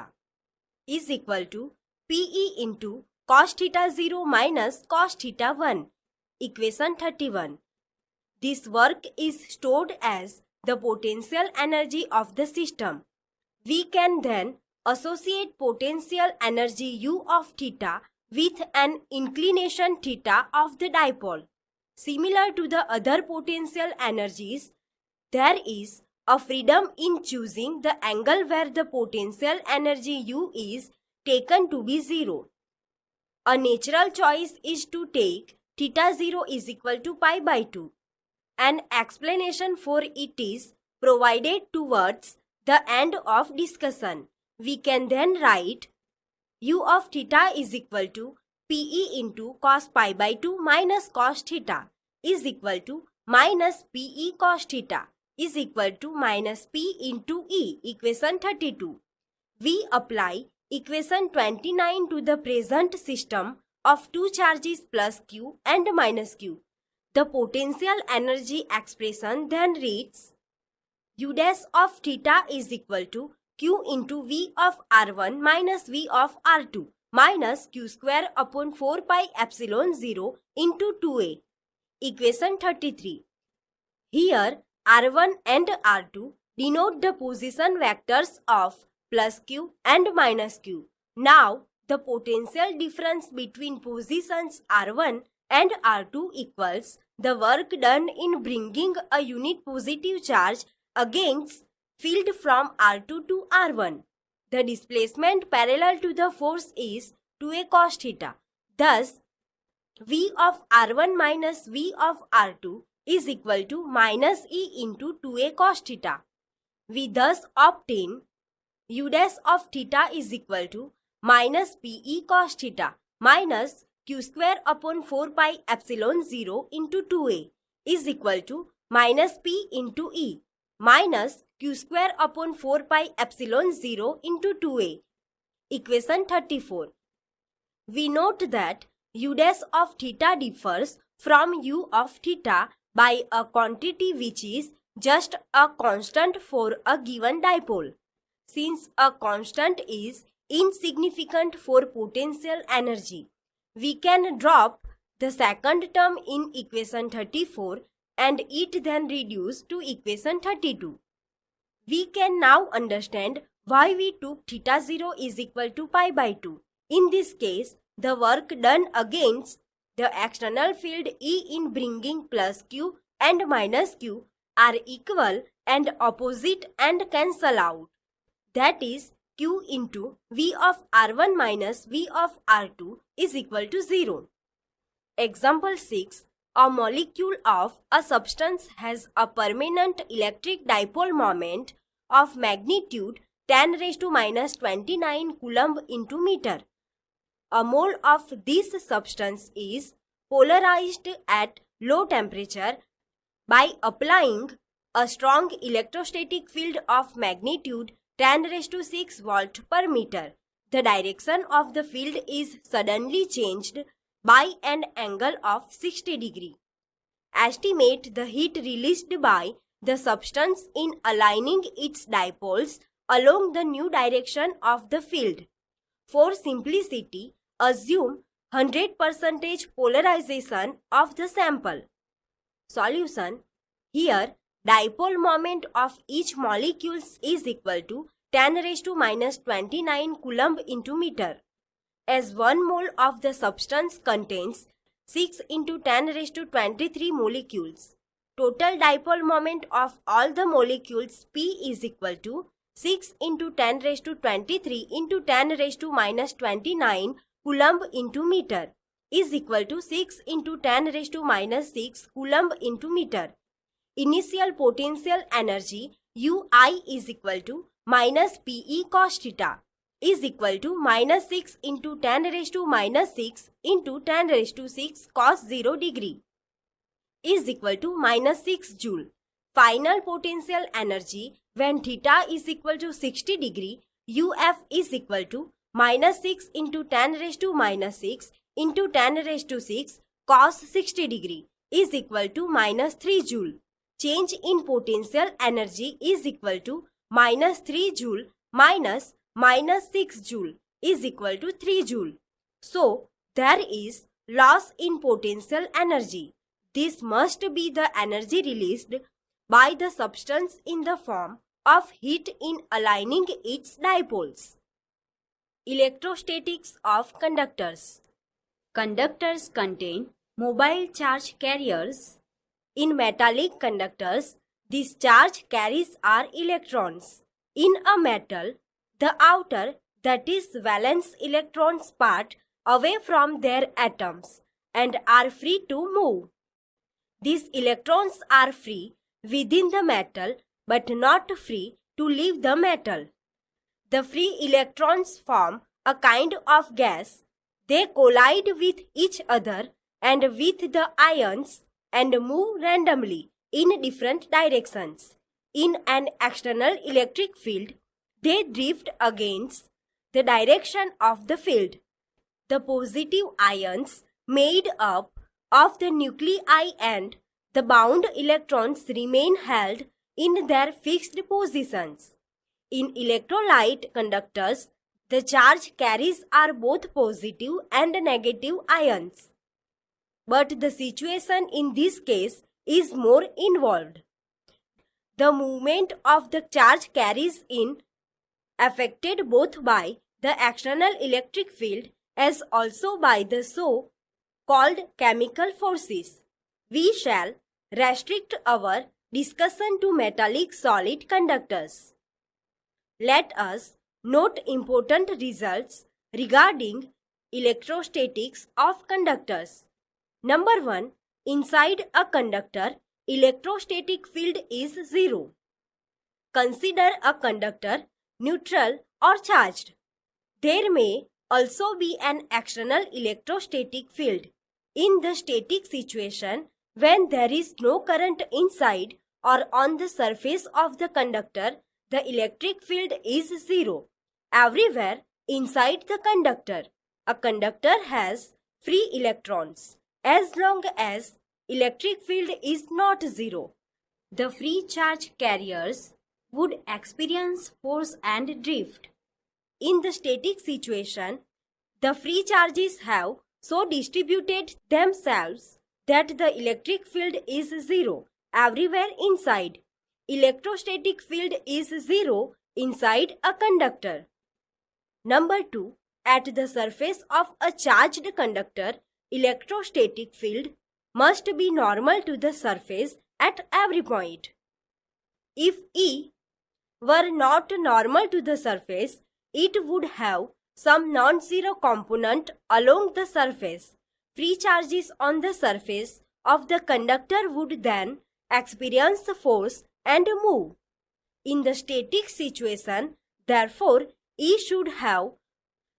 is equal to Pe into cos theta 0 minus cos theta 1. Equation 31. This work is stored as the potential energy of the system. We can then associate potential energy U of theta with an inclination theta of the dipole. Similar to the other potential energies, there is a freedom in choosing the angle where the potential energy U is taken to be 0. A natural choice is to take theta 0 is equal to pi by 2. An explanation for it is provided towards the end of discussion. We can then write U of theta is equal to Pe into cos pi by 2 minus cos theta is equal to minus Pe cos theta is equal to minus P into E, equation 32. We apply equation 29 to the present system of two charges plus Q and minus Q. The potential energy expression then reads U dash of theta is equal to Q into V of R1 minus V of R2 minus Q square upon 4 pi epsilon 0 into 2A. Equation 33. Here R1 and R2 denote the position vectors of plus Q and minus Q. Now the potential difference between positions R1 and R2 equals the work done in bringing a unit positive charge against field from R2 to R1. The displacement parallel to the force is 2A cos theta. Thus, V of R1 minus V of R2 is equal to minus E into 2A cos theta. We thus obtain U dash of theta is equal to minus Pe cos theta minus Q square upon 4 pi epsilon 0 into 2A is equal to minus P into E minus Q square upon 4 pi epsilon 0 into 2A. Equation 34. We note that U dash of theta differs from U of theta by a quantity which is just a constant for a given dipole. Since a constant is insignificant for potential energy, we can drop the second term in equation 34 and it then reduce to equation 32. We can now understand why we took theta 0 is equal to pi by 2. In this case, the work done against the external field E in bringing plus Q and minus Q are equal and opposite and cancel out. That is, Q into V of R1 minus V of R2 is equal to 0. Example 6. A molecule of a substance has a permanent electric dipole moment of magnitude 10 raised to minus 29 coulomb into meter. A mole of this substance is polarized at low temperature by applying a strong electrostatic field of magnitude 10 raised to 6 volt per meter. The direction of the field is suddenly changed by an angle of 60 degree. Estimate the heat released by the substance in aligning its dipoles along the new direction of the field. For simplicity, assume 100% polarization of the sample. Solution. Here, dipole moment of each molecule is equal to 10 raised to minus 29 coulomb into meter. As 1 mole of the substance contains 6 into 10 raised to 23 molecules. Total dipole moment of all the molecules P is equal to 6 into 10 raised to 23 into 10 raised to minus 29 coulomb into meter is equal to 6 into 10 raised to minus 6 coulomb into meter. Initial potential energy Ui is equal to minus Pe cos theta is equal to minus 6 into 10 raised to minus 6 into 10 raised to 6 cos 0 degree is equal to minus 6 joule. Final potential energy when theta is equal to 60 degree, UF is equal to minus 6 into 10 raised to minus 6 into 10 raised to 6 cos 60 degree is equal to minus 3 joule. Change in potential energy is equal to minus 3 joule minus 6 joule is equal to 3 joule. So, there is loss in potential energy. This must be the energy released by the substance in the form of heat in aligning its dipoles. Electrostatics of conductors. Conductors contain mobile charge carriers. In metallic conductors, these charge carriers are electrons. In a metal, the outer, that is valence electrons, part away from their atoms and are free to move. These electrons are free within the metal but not free to leave the metal. The free electrons form a kind of gas. They collide with each other and with the ions and move randomly in different directions. In an external electric field, they drift against the direction of the field. The positive ions made up of the nuclei and the bound electrons remain held in their fixed positions. In electrolyte conductors, the charge carriers are both positive and negative ions. But the situation in this case is more involved. The movement of the charge carriers is affected both by the external electric field as also by the so-called chemical forces. We shall restrict our discussion to metallic solid conductors. Let us note important results regarding electrostatics of conductors. Number 1. Inside a conductor, electrostatic field is zero. Consider a conductor neutral or charged. There may also be an external electrostatic field. In the static situation, when there is no current inside or on the surface of the conductor, the electric field is zero. Everywhere inside the conductor, a conductor has free electrons. As long as electric field is not zero, the free charge carriers would experience force and drift. In the static situation, the free charges have so distributed themselves that the electric field is zero everywhere inside. Electrostatic field is zero inside a conductor. Number 2. At the surface of a charged conductor, electrostatic field must be normal to the surface at every point. If E were not normal to the surface, it would have some non-zero component along the surface. Free charges on the surface of the conductor would then experience force and move. In the static situation, therefore, E should have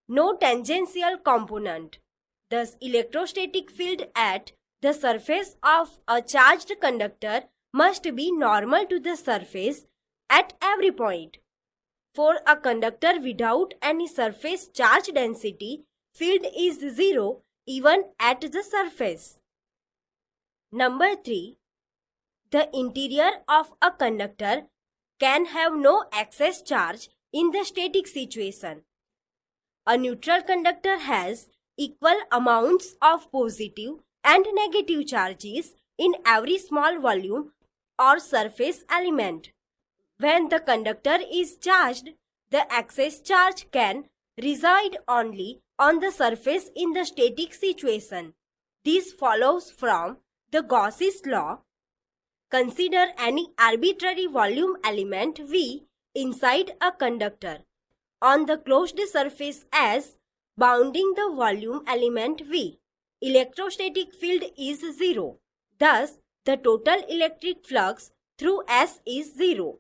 no tangential component. Thus, electrostatic field at the surface of a charged conductor must be normal to the surface at every point. For a conductor without any surface charge density, field is zero even at the surface. Number 3. The interior of a conductor can have no excess charge in the static situation. A neutral conductor has equal amounts of positive and negative charges in every small volume or surface element. When the conductor is charged, the excess charge can reside only on the surface in the static situation. This follows from the Gauss's law. Consider any arbitrary volume element V inside a conductor on the closed surface S bounding the volume element V. Electrostatic field is zero. Thus, the total electric flux through S is zero.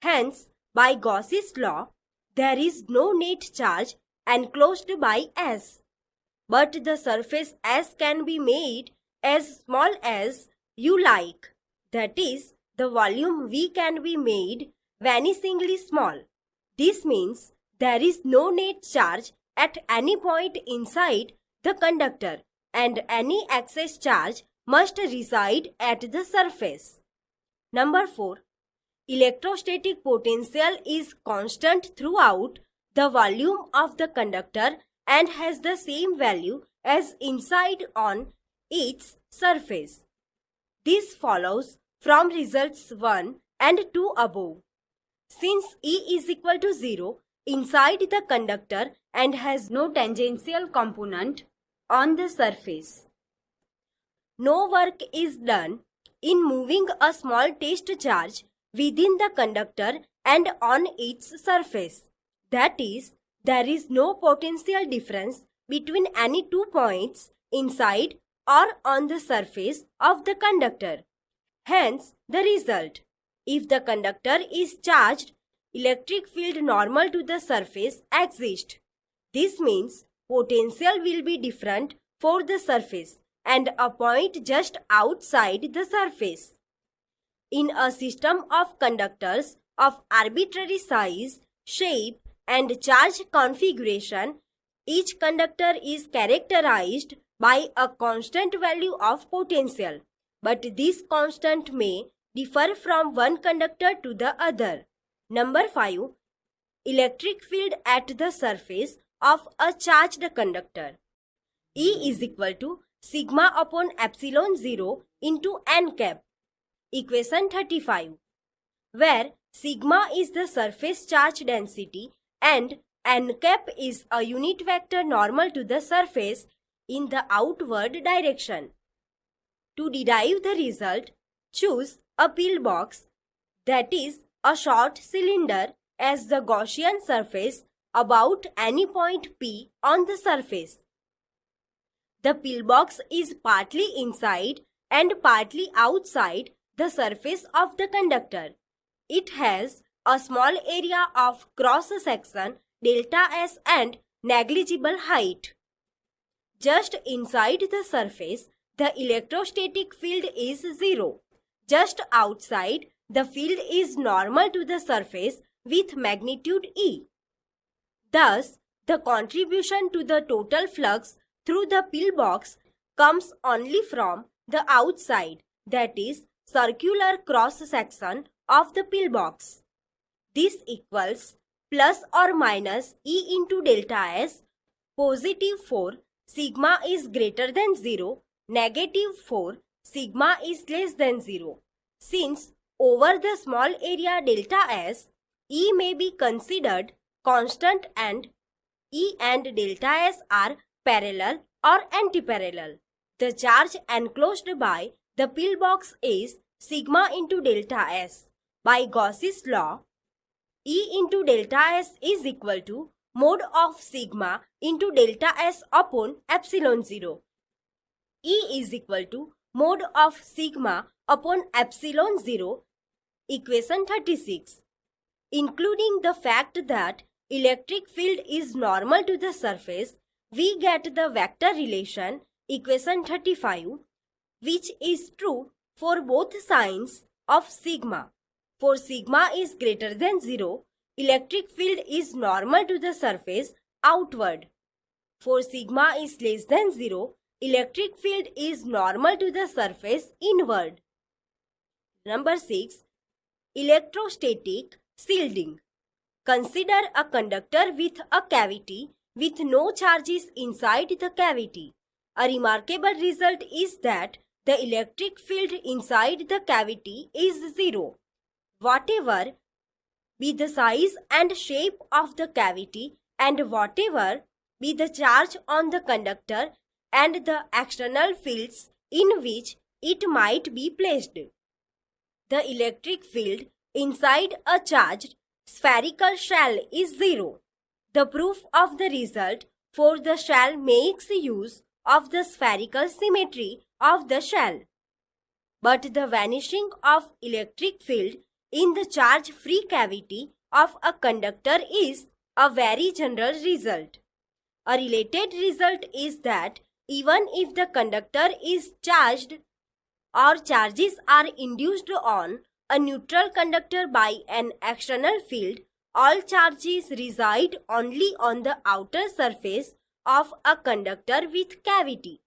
Hence, by Gauss's law, there is no net charge enclosed by S. But the surface S can be made as small as you like. That is, the volume V can be made vanishingly small. This means there is no net charge at any point inside the conductor and any excess charge must reside at the surface. Number 4. Electrostatic potential is constant throughout the volume of the conductor and has the same value as inside on its surface. This follows from results 1 and 2 above. Since E is equal to 0 inside the conductor and has no tangential component on the surface, no work is done in moving a small test charge within the conductor and on its surface. That is, there is no potential difference between any 2 points inside or on the surface of the conductor. Hence, the result: if the conductor is charged, electric field normal to the surface exists. This means potential will be different for the surface and a point just outside the surface. In a system of conductors of arbitrary size, shape, and charge configuration, each conductor is characterized by a constant value of potential, but this constant may differ from one conductor to the other. Number 5. Electric field at the surface of a charged conductor. E is equal to sigma upon epsilon 0 into n cap. Equation 35, where sigma is the surface charge density and n cap is a unit vector normal to the surface in the outward direction. To derive the result, choose a pillbox, that is a short cylinder, as the Gaussian surface about any point P on the surface. The pillbox is partly inside and partly outside the surface of the conductor. It has a small area of cross section delta S and negligible height. Just inside the surface, the electrostatic field is 0. Just outside, the field is normal to the surface with magnitude E. Thus, the contribution to the total flux through the pillbox comes only from the outside, that is, circular cross section of the pillbox. This equals plus or minus E into delta S, positive 4 sigma is greater than 0, negative 4 sigma is less than 0. Since over the small area delta S, E may be considered constant and E and delta S are parallel or antiparallel. The charge enclosed by the pillbox is sigma into delta S. By Gauss's law, E into delta S is equal to mod of sigma into delta S upon epsilon 0. E is equal to mod of sigma upon epsilon 0. Equation 36. Including the fact that electric field is normal to the surface, we get the vector relation, equation 35, which is true for both signs of sigma. For sigma is greater than 0, electric field is normal to the surface outward. For sigma is less than 0, electric field is normal to the surface inward. Number 6. Electrostatic shielding. Consider a conductor with a cavity with no charges inside the cavity. A remarkable result is that the electric field inside the cavity is 0. Whatever be the size and shape of the cavity and whatever be the charge on the conductor and the external fields in which it might be placed, the electric field inside a charged spherical shell is 0. The proof of the result for the shell makes use of the spherical symmetry of the shell. But the vanishing of electric field in the charge-free cavity of a conductor is a very general result. A related result is that even if the conductor is charged or charges are induced on a neutral conductor by an external field, all charges reside only on the outer surface of a conductor with cavity.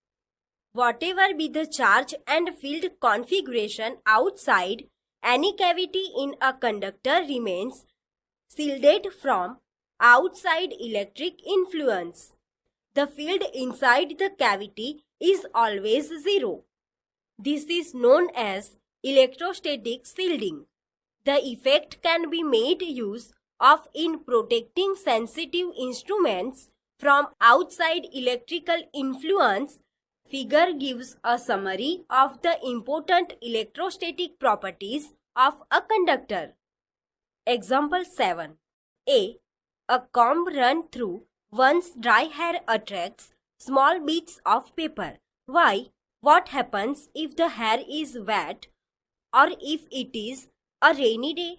Whatever be the charge and field configuration outside any cavity in a conductor remains shielded from outside electric influence. the field inside the cavity is always zero. This is known as electrostatic shielding. The effect can be made use of in protecting sensitive instruments from outside electrical influence. Figure gives a summary of the important electrostatic properties of a conductor. Example 7. A. A comb run through one's dry hair attracts small bits of paper. Why? What happens if the hair is wet or if it is a rainy day?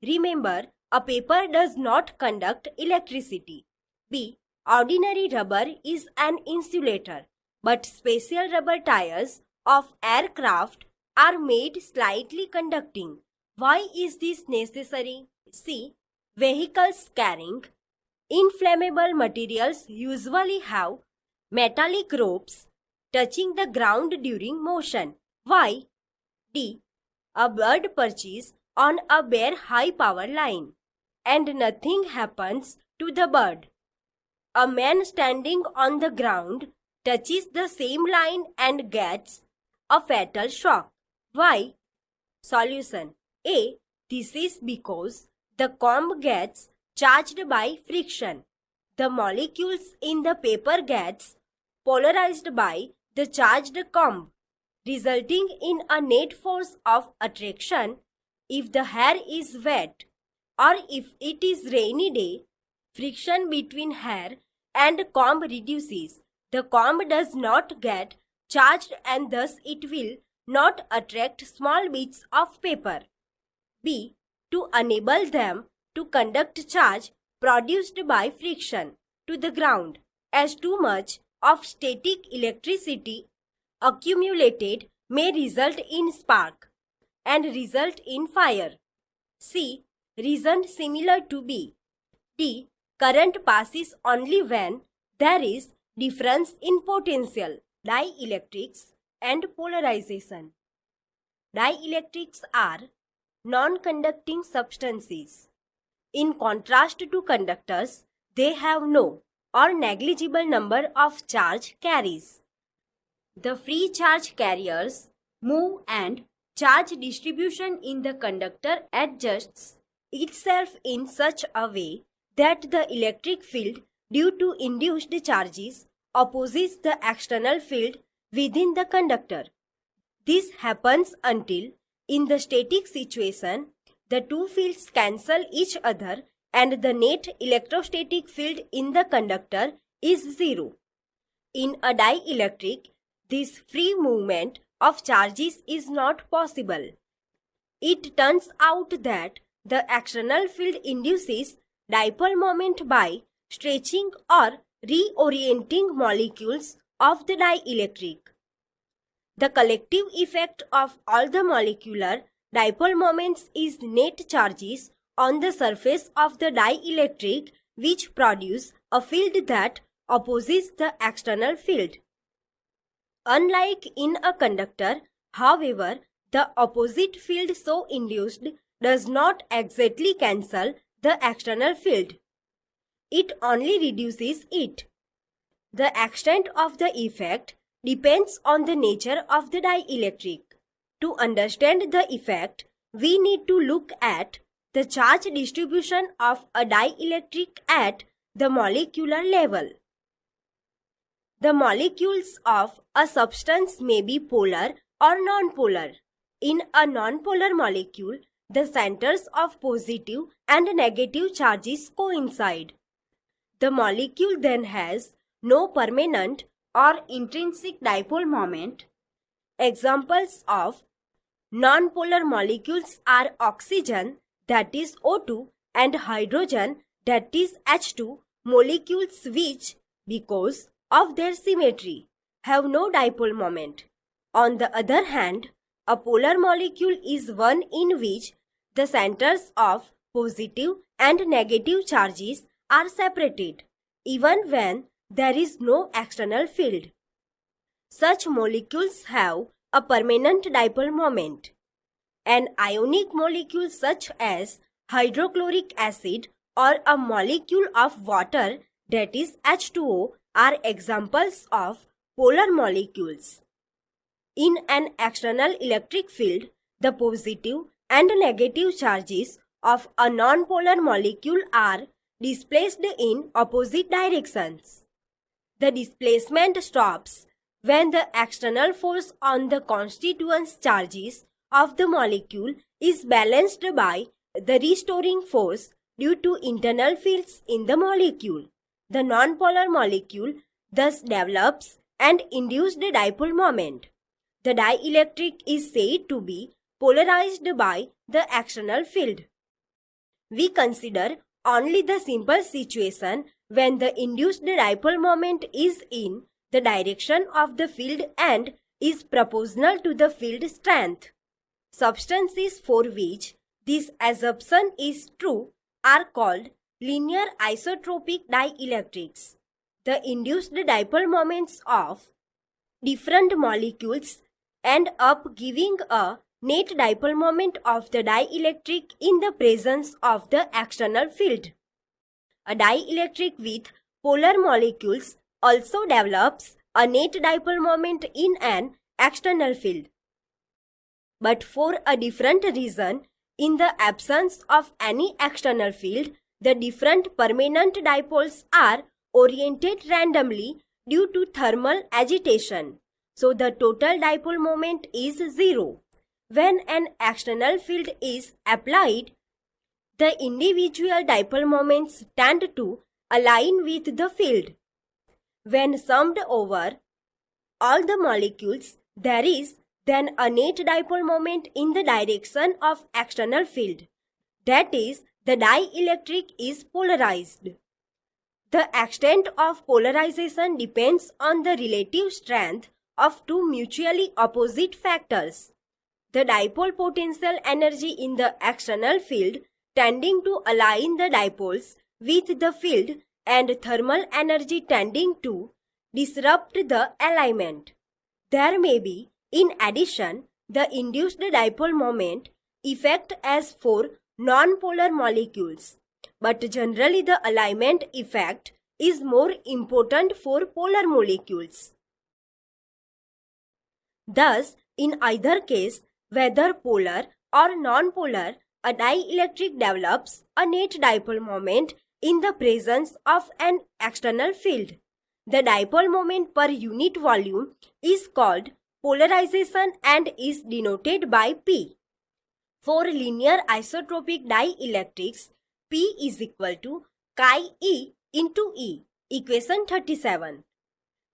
Remember, a paper does not conduct electricity. B. Ordinary rubber is an insulator, but special rubber tires of aircraft are made slightly conducting. Why is this necessary? C. Vehicles carrying inflammable materials usually have metallic ropes touching the ground during motion. Why? D. A bird perches on a bare high power line and nothing happens to the bird. A man standing on the ground touches the same line and gets a fatal shock. Why? Solution. A. This is because the comb gets charged by friction. The molecules in the paper gets polarized by the charged comb, resulting in a net force of attraction. If the hair is wet or if it is rainy day, friction between hair and comb reduces. The comb does not get charged and thus it will not attract small bits of paper. B. To enable them to conduct charge produced by friction to the ground, as too much of static electricity accumulated may result in spark and result in fire. C. Reason similar to B. D. Current passes only when there is difference in potential. Dielectrics and polarization. Dielectrics are non-conducting substances. In contrast to conductors, they have no or negligible number of charge carries. The free charge carriers move and charge distribution in the conductor adjusts itself in such a way that the electric field due to induced charges opposes the external field within the conductor. This happens until, in the static situation, the two fields cancel each other and the net electrostatic field in the conductor is zero. In a dielectric, this free movement of charges is not possible. It turns out that the external field induces dipole moment by stretching or reorienting molecules of the dielectric. The collective effect of all the molecular dipole moments is net charges on the surface of the dielectric, which produce a field that opposes the external field. Unlike in a conductor, however, the opposite field so induced does not exactly cancel the external field. It only reduces it. The extent of the effect depends on the nature of the dielectric. To understand the effect, we need to look at the charge distribution of a dielectric at the molecular level. The molecules of a substance may be polar or nonpolar. In a nonpolar molecule, the centers of positive and negative charges coincide. The molecule then has no permanent or intrinsic dipole moment. Examples of nonpolar molecules are oxygen, that is O2, and hydrogen, that is H2, molecules which, because of their symmetry, have no dipole moment. On the other hand, a polar molecule is one in which the centers of positive and negative charges are separated, even when there is no external field. Such molecules have a permanent dipole moment. An ionic molecule such as hydrochloric acid or a molecule of water, that is H2O, are examples of polar molecules. In an external electric field, the positive and negative charges of a nonpolar molecule are displaced in opposite directions. The displacement stops when the external force on the constituent charges of the molecule is balanced by the restoring force due to internal fields in the molecule. The nonpolar molecule thus develops an induced dipole moment. The dielectric is said to be polarized by the external field. We consider only the simple situation when the induced dipole moment is in the direction of the field and is proportional to the field strength. Substances for which this assumption is true are called linear isotropic dielectrics. The induced dipole moments of different molecules end up giving a net dipole moment of the dielectric in the presence of the external field. A dielectric with polar molecules also develops a net dipole moment in an external field. But for a different reason, in the absence of any external field, the different permanent dipoles are oriented randomly due to thermal agitation. So the total dipole moment is 0. When an external field is applied, the individual dipole moments tend to align with the field. When summed over all the molecules, there is then a net dipole moment in the direction of external field. That is, the dielectric is polarized. The extent of polarization depends on the relative strength of two mutually opposite factors. The dipole potential energy in the external field tending to align the dipoles with the field and thermal energy tending to disrupt the alignment. There may be, in addition, the induced dipole moment effect as for non-polar molecules, but generally the alignment effect is more important for polar molecules. Thus, in either case, whether polar or non-polar, a dielectric develops a net dipole moment in the presence of an external field. The dipole moment per unit volume is called polarization and is denoted by P. For linear isotropic dielectrics, P is equal to chi E into E, equation 37,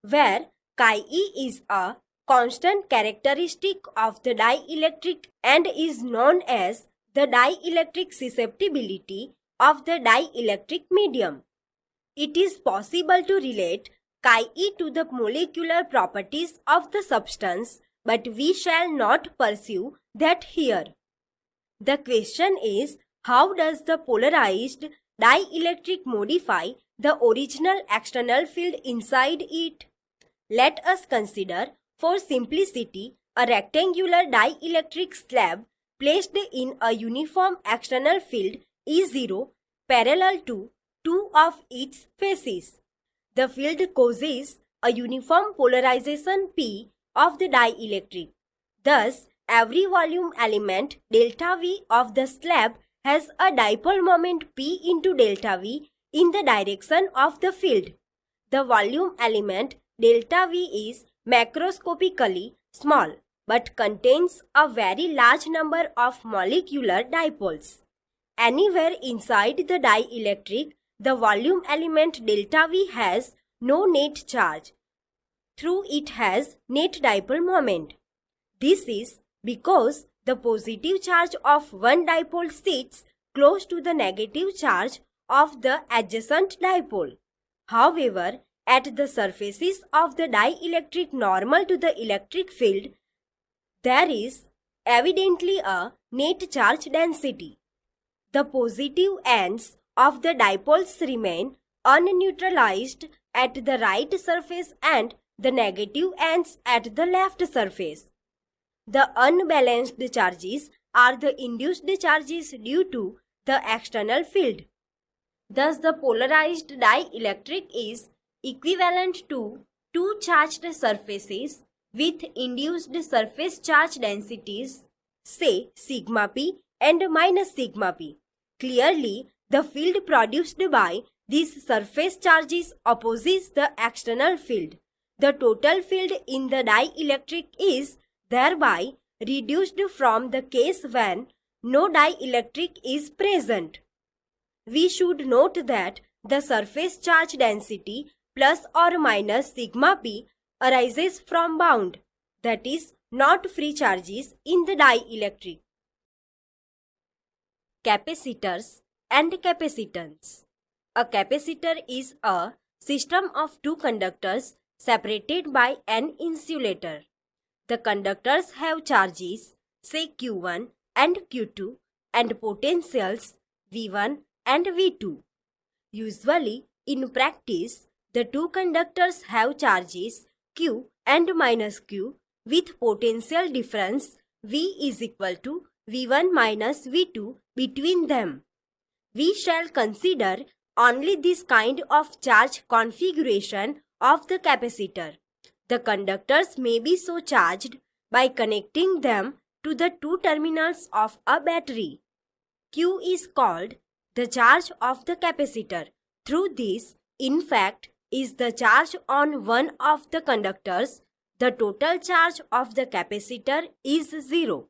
where chi E is a constant characteristic of the dielectric and is known as the dielectric susceptibility of the dielectric medium. It is possible to relate chi E to the molecular properties of the substance, but we shall not pursue that here. The question is, how does the polarized dielectric modify the original external field inside it? Let us consider, for simplicity, a rectangular dielectric slab placed in a uniform external field E0 parallel to two of its faces. The field causes a uniform polarization P of the dielectric. Thus, every volume element delta V of the slab has a dipole moment P into delta V in the direction of the field. The volume element delta V is macroscopically small but contains a very large number of molecular dipoles. Anywhere inside the dielectric, the volume element delta V has no net charge. Through it has net dipole moment. This is because the positive charge of one dipole sits close to the negative charge of the adjacent dipole. However, at the surfaces of the dielectric normal to the electric field, there is evidently a net charge density. The positive ends of the dipoles remain unneutralized at the right surface and the negative ends at the left surface. The unbalanced charges are the induced charges due to the external field. Thus, the polarized dielectric is equivalent to two charged surfaces with induced surface charge densities, say sigma p and minus sigma p. Clearly, the field produced by these surface charges opposes the external field. The total field in the dielectric is thereby reduced from the case when no dielectric is present. We should note that the surface charge density plus or minus sigma p arises from bound, that is, not free charges in the dielectric. Capacitors and capacitance. A capacitor is a system of two conductors separated by an insulator. The conductors have charges, say Q1 and Q2, and potentials V1 and V2. Usually, in practice, the two conductors have charges Q and minus Q with potential difference V is equal to V1 minus V2 between them. We shall consider only this kind of charge configuration of the capacitor. The conductors may be so charged by connecting them to the two terminals of a battery. Q is called the charge of the capacitor. Through this, in fact, is the charge on one of the conductors. The total charge of the capacitor is 0.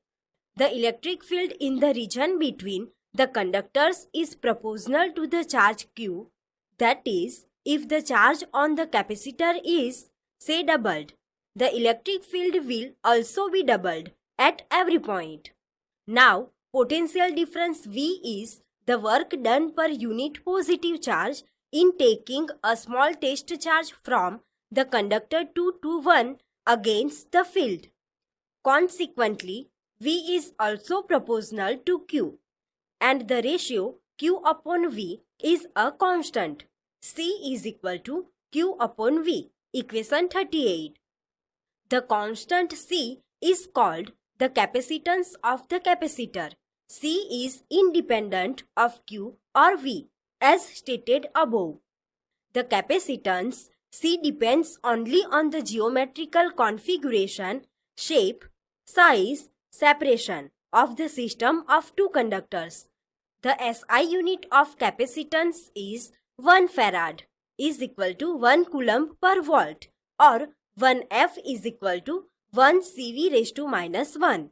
The electric field in the region between the conductors is proportional to the charge Q. That is, if the charge on the capacitor is, say, doubled, the electric field will also be doubled at every point. Now, potential difference V is the work done per unit positive charge in taking a small test charge from the conductor 2 to 1 against the field. Consequently, V is also proportional to Q, and the ratio Q upon V is a constant. C is equal to Q upon V, equation 38. The constant C is called the capacitance of the capacitor. C is independent of Q or V, as stated above. The capacitance C depends only on the geometrical configuration, shape, size, separation of the system of two conductors. The SI unit of capacitance is 1 farad is equal to 1 coulomb per volt, or 1 F is equal to 1 CV raised to minus 1.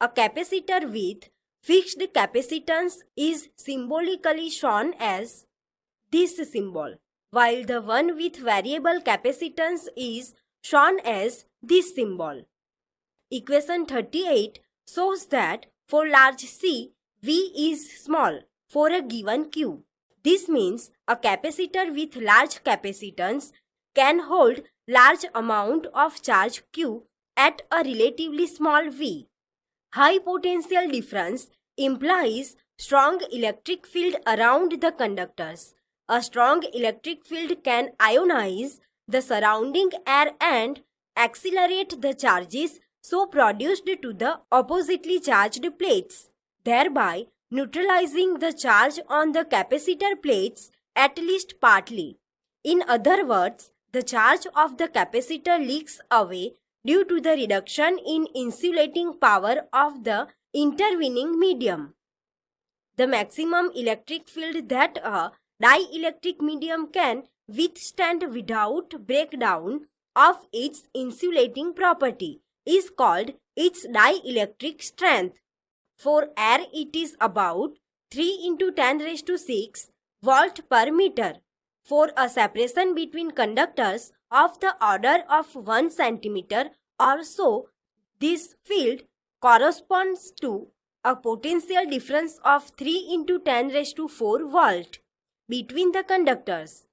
A capacitor with fixed capacitance is symbolically shown as this symbol, while the one with variable capacitance is shown as this symbol. Equation 38 shows that for large C, V is small for a given Q. This means a capacitor with large capacitance can hold large amount of charge Q at a relatively small V. High potential difference implies strong electric field around the conductors. A strong electric field can ionize the surrounding air and accelerate the charges so produced to the oppositely charged plates, thereby neutralizing the charge on the capacitor plates at least partly. In other words, the charge of the capacitor leaks away due to the reduction in insulating power of the intervening medium. The maximum electric field that a dielectric medium can withstand without breakdown of its insulating property is called its dielectric strength. For air, it is about 3 into 10 raised to 6 volt per meter. For a separation between conductors of the order of 1 centimeter or so, this field corresponds to a potential difference of 3 into 10 raised to 4 volt between the conductors.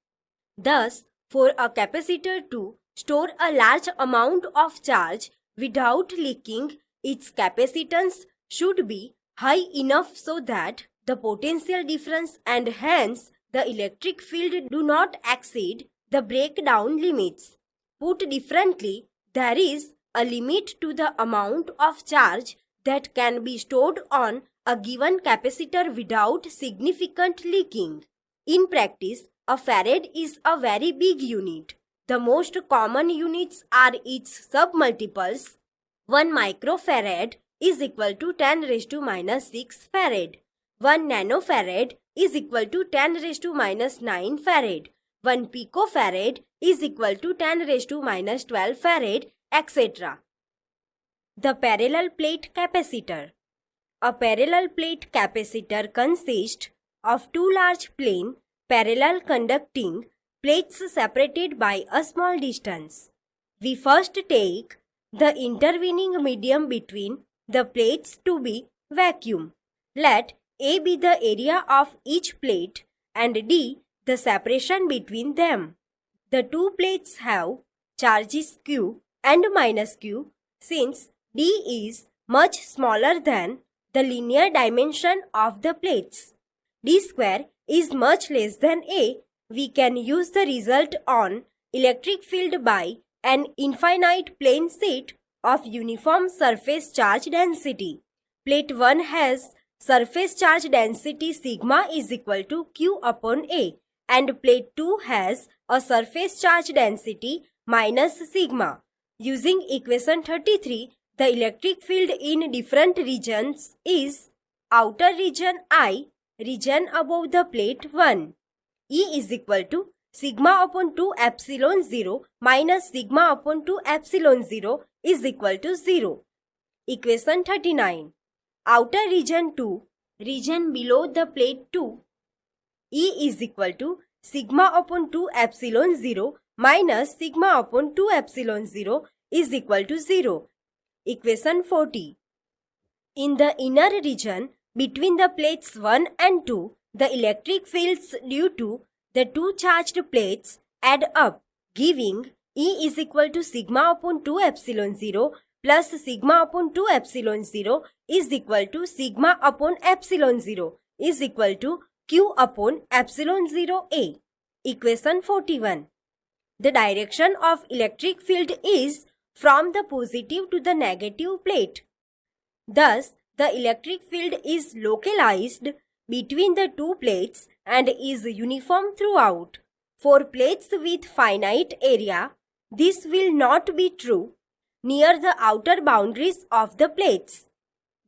Thus, for a capacitor to store a large amount of charge without leaking, its capacitance should be high enough so that the potential difference and hence the electric field do not exceed the breakdown limits. Put differently, there is a limit to the amount of charge that can be stored on a given capacitor without significant leaking. In practice, A farad is a very big unit. The most common units are its submultiples. 1 microfarad is equal to 10 raised to minus 6 farad. 1 nanofarad is equal to 10 raised to minus 9 farad. 1 picofarad is equal to 10 raised to minus 12 farad, etc. The parallel plate capacitor. A parallel plate capacitor consists of two large plane, parallel conducting plates separated by a small distance. We first take the intervening medium between the plates to be vacuum. Let A be the area of each plate and D the separation between them. The two plates have charges Q and minus Q. Since D is much smaller than the linear dimension of the plates, D square is much less than A, we can use the result on electric field by an infinite plane sheet of uniform surface charge density. Plate 1 has surface charge density sigma is equal to Q upon A, and plate 2 has a surface charge density minus sigma. Using equation 33, the electric field in different regions is: outer region I, region above the plate 1. E is equal to sigma upon 2 epsilon 0 minus sigma upon 2 epsilon 0 is equal to 0. Equation 39. Outer region 2, region below the plate 2. E is equal to sigma upon 2 epsilon 0 minus sigma upon 2 epsilon 0 is equal to 0. Equation 40. In the inner region between the plates 1 and 2, the electric fields due to the two charged plates add up, giving E is equal to sigma upon 2 epsilon 0 plus sigma upon 2 epsilon 0 is equal to sigma upon epsilon 0 is equal to Q upon epsilon 0 A. Equation 41. The direction of electric field is from the positive to the negative plate. Thus, the electric field is localized between the two plates and is uniform throughout. For plates with finite area, this will not be true near the outer boundaries of the plates.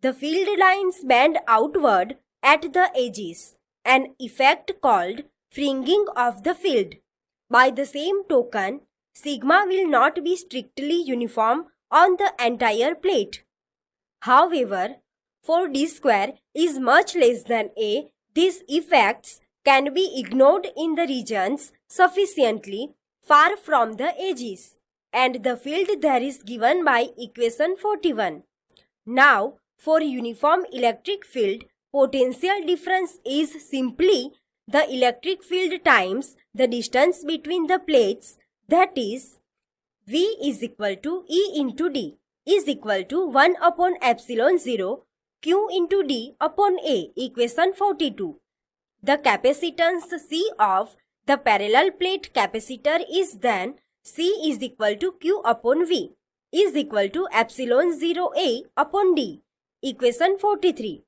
The field lines bend outward at the edges, an effect called fringing of the field. By the same token, sigma will not be strictly uniform on the entire plate. However, for D square is much less than A, these effects can be ignored in the regions sufficiently far from the edges, and the field there is given by equation 41. Now, for uniform electric field, potential difference is simply the electric field times the distance between the plates, that is, V is equal to E into D is equal to 1 upon epsilon 0 Q into D upon A. Equation 42. The capacitance C of the parallel plate capacitor is then C is equal to Q upon V is equal to epsilon 0 A upon D. Equation 43.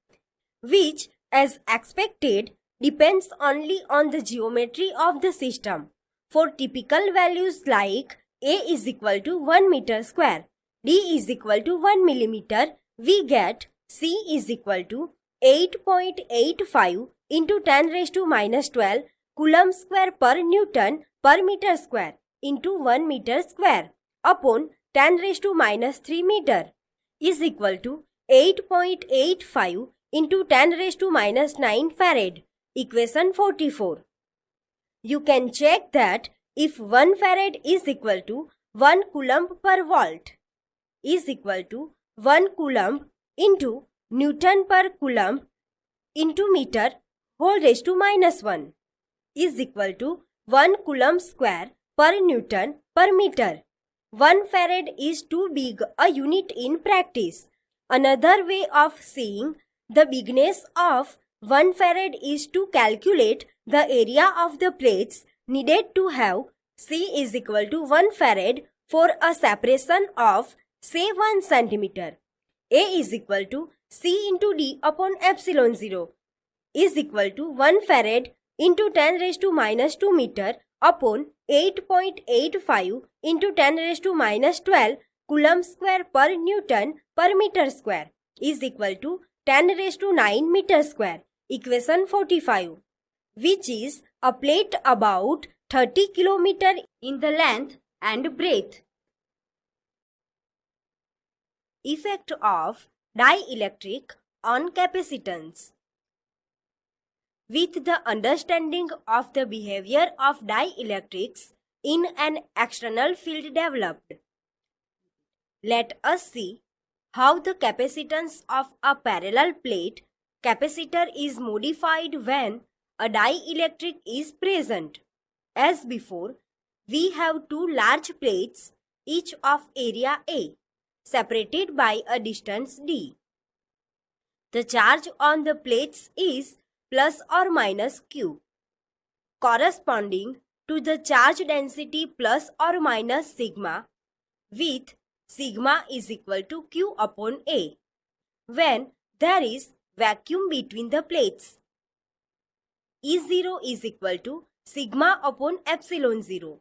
Which, as expected, depends only on the geometry of the system. For typical values like A is equal to 1 meter square, D is equal to 1 millimeter, we get C is equal to 8.85 into 10 raised to minus 12 coulomb square per Newton per meter square into 1 meter square upon 10 raised to minus 3 meter is equal to 8.85 into 10 raised to minus 9 farad. Equation 44. You can check that if 1 farad is equal to 1 coulomb per volt is equal to 1 coulomb into Newton per coulomb into meter whole raised to minus 1 is equal to 1 coulomb square per Newton per meter. 1 farad is too big a unit in practice. Another way of seeing the bigness of 1 farad is to calculate the area of the plates needed to have C is equal to 1 farad for a separation of say 1 centimeter. A is equal to C into D upon epsilon 0 is equal to 1 farad into 10 raised to minus 2 meter upon 8.85 into 10 raised to minus 12 coulomb square per Newton per meter square is equal to 10 raised to 9 meter square. Equation 45, which is a plate about 30 km in the length and breadth. Effect of dielectric on capacitance. With the understanding of the behavior of dielectrics in an external field developed, let us see how the capacitance of a parallel plate capacitor is modified when a dielectric is present. As before, we have two large plates, each of area A, separated by a distance d. The charge on the plates is plus or minus q, corresponding to the charge density plus or minus sigma, with sigma is equal to q upon A, when there is vacuum between the plates. E0 is equal to sigma upon epsilon 0.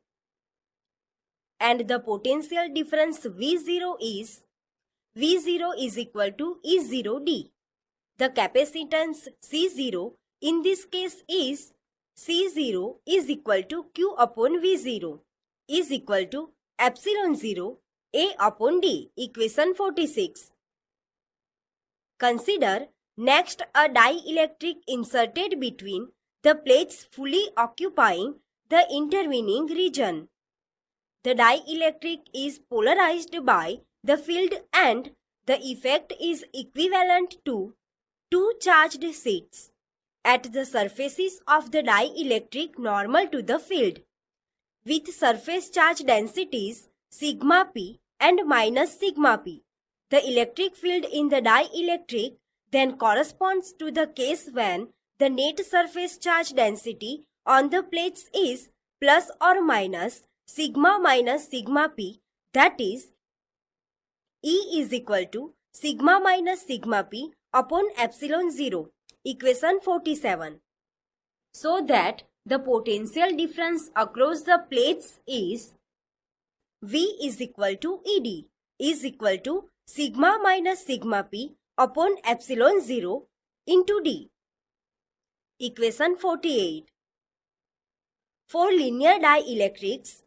And the potential difference V0 is equal to E0d. The capacitance C0 in this case is C0 is equal to Q upon V0 is equal to epsilon 0 A upon D. Equation 46. Consider next a dielectric inserted between the plates fully occupying the intervening region. The dielectric is polarized by the field and the effect is equivalent to two charged sheets at the surfaces of the dielectric normal to the field, with surface charge densities sigma p and minus sigma p. The electric field in the dielectric then corresponds to the case when the net surface charge density on the plates is plus or minus sigma p, that is E is equal to sigma minus sigma p upon epsilon 0. Equation 47. So that the potential difference across the plates is V is equal to ED is equal to sigma minus sigma p upon epsilon 0 into D. Equation 48. For linear dielectrics,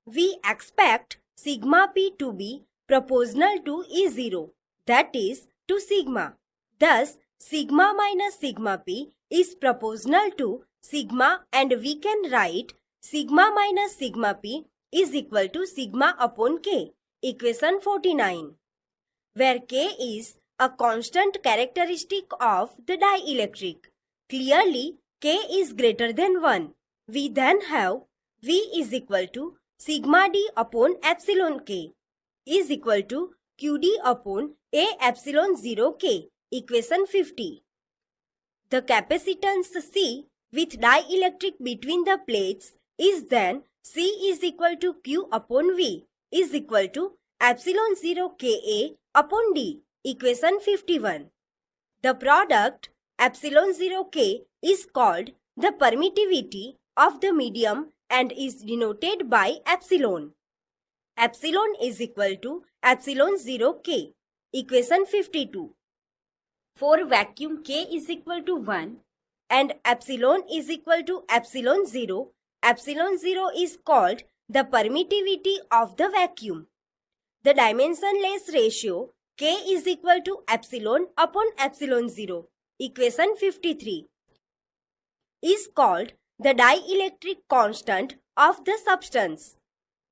we expect sigma p to be proportional to E0, that is to sigma. Thus, sigma minus sigma p is proportional to sigma, and we can write sigma minus sigma p is equal to sigma upon k. Equation 49. Where k is a constant characteristic of the dielectric. Clearly, k is greater than 1. We then have V is equal to sigma d upon epsilon k is equal to qd upon a epsilon 0 k. Equation 50. The capacitance C with dielectric between the plates is then C is equal to q upon V is equal to epsilon 0 ka upon d. Equation 51. The product epsilon 0 k is called the permittivity of the medium and is denoted by epsilon. Epsilon is equal to epsilon 0 k. Equation 52. For vacuum k is equal to 1 and epsilon is equal to epsilon 0 is called the permittivity of the vacuum. The dimensionless ratio k is equal to epsilon upon epsilon 0, equation 53, is called the dielectric constant of the substance.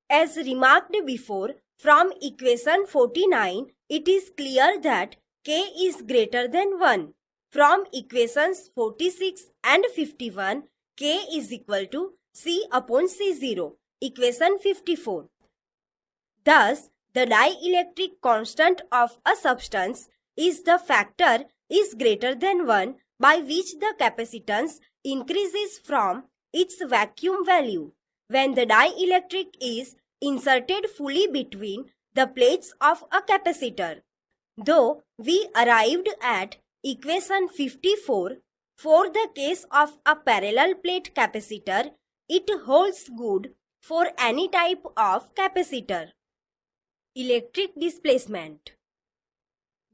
As remarked before, from equation 49, it is clear that k is greater than 1. From equations 46 and 51, k is equal to C upon C0, equation 54. Thus, the dielectric constant of a substance is the factor is greater than 1 by which the capacitance increases from its vacuum value when the dielectric is inserted fully between the plates of a capacitor. Though we arrived at equation 54, For the case of a parallel plate capacitor, it holds good for any type of capacitor. Electric displacement.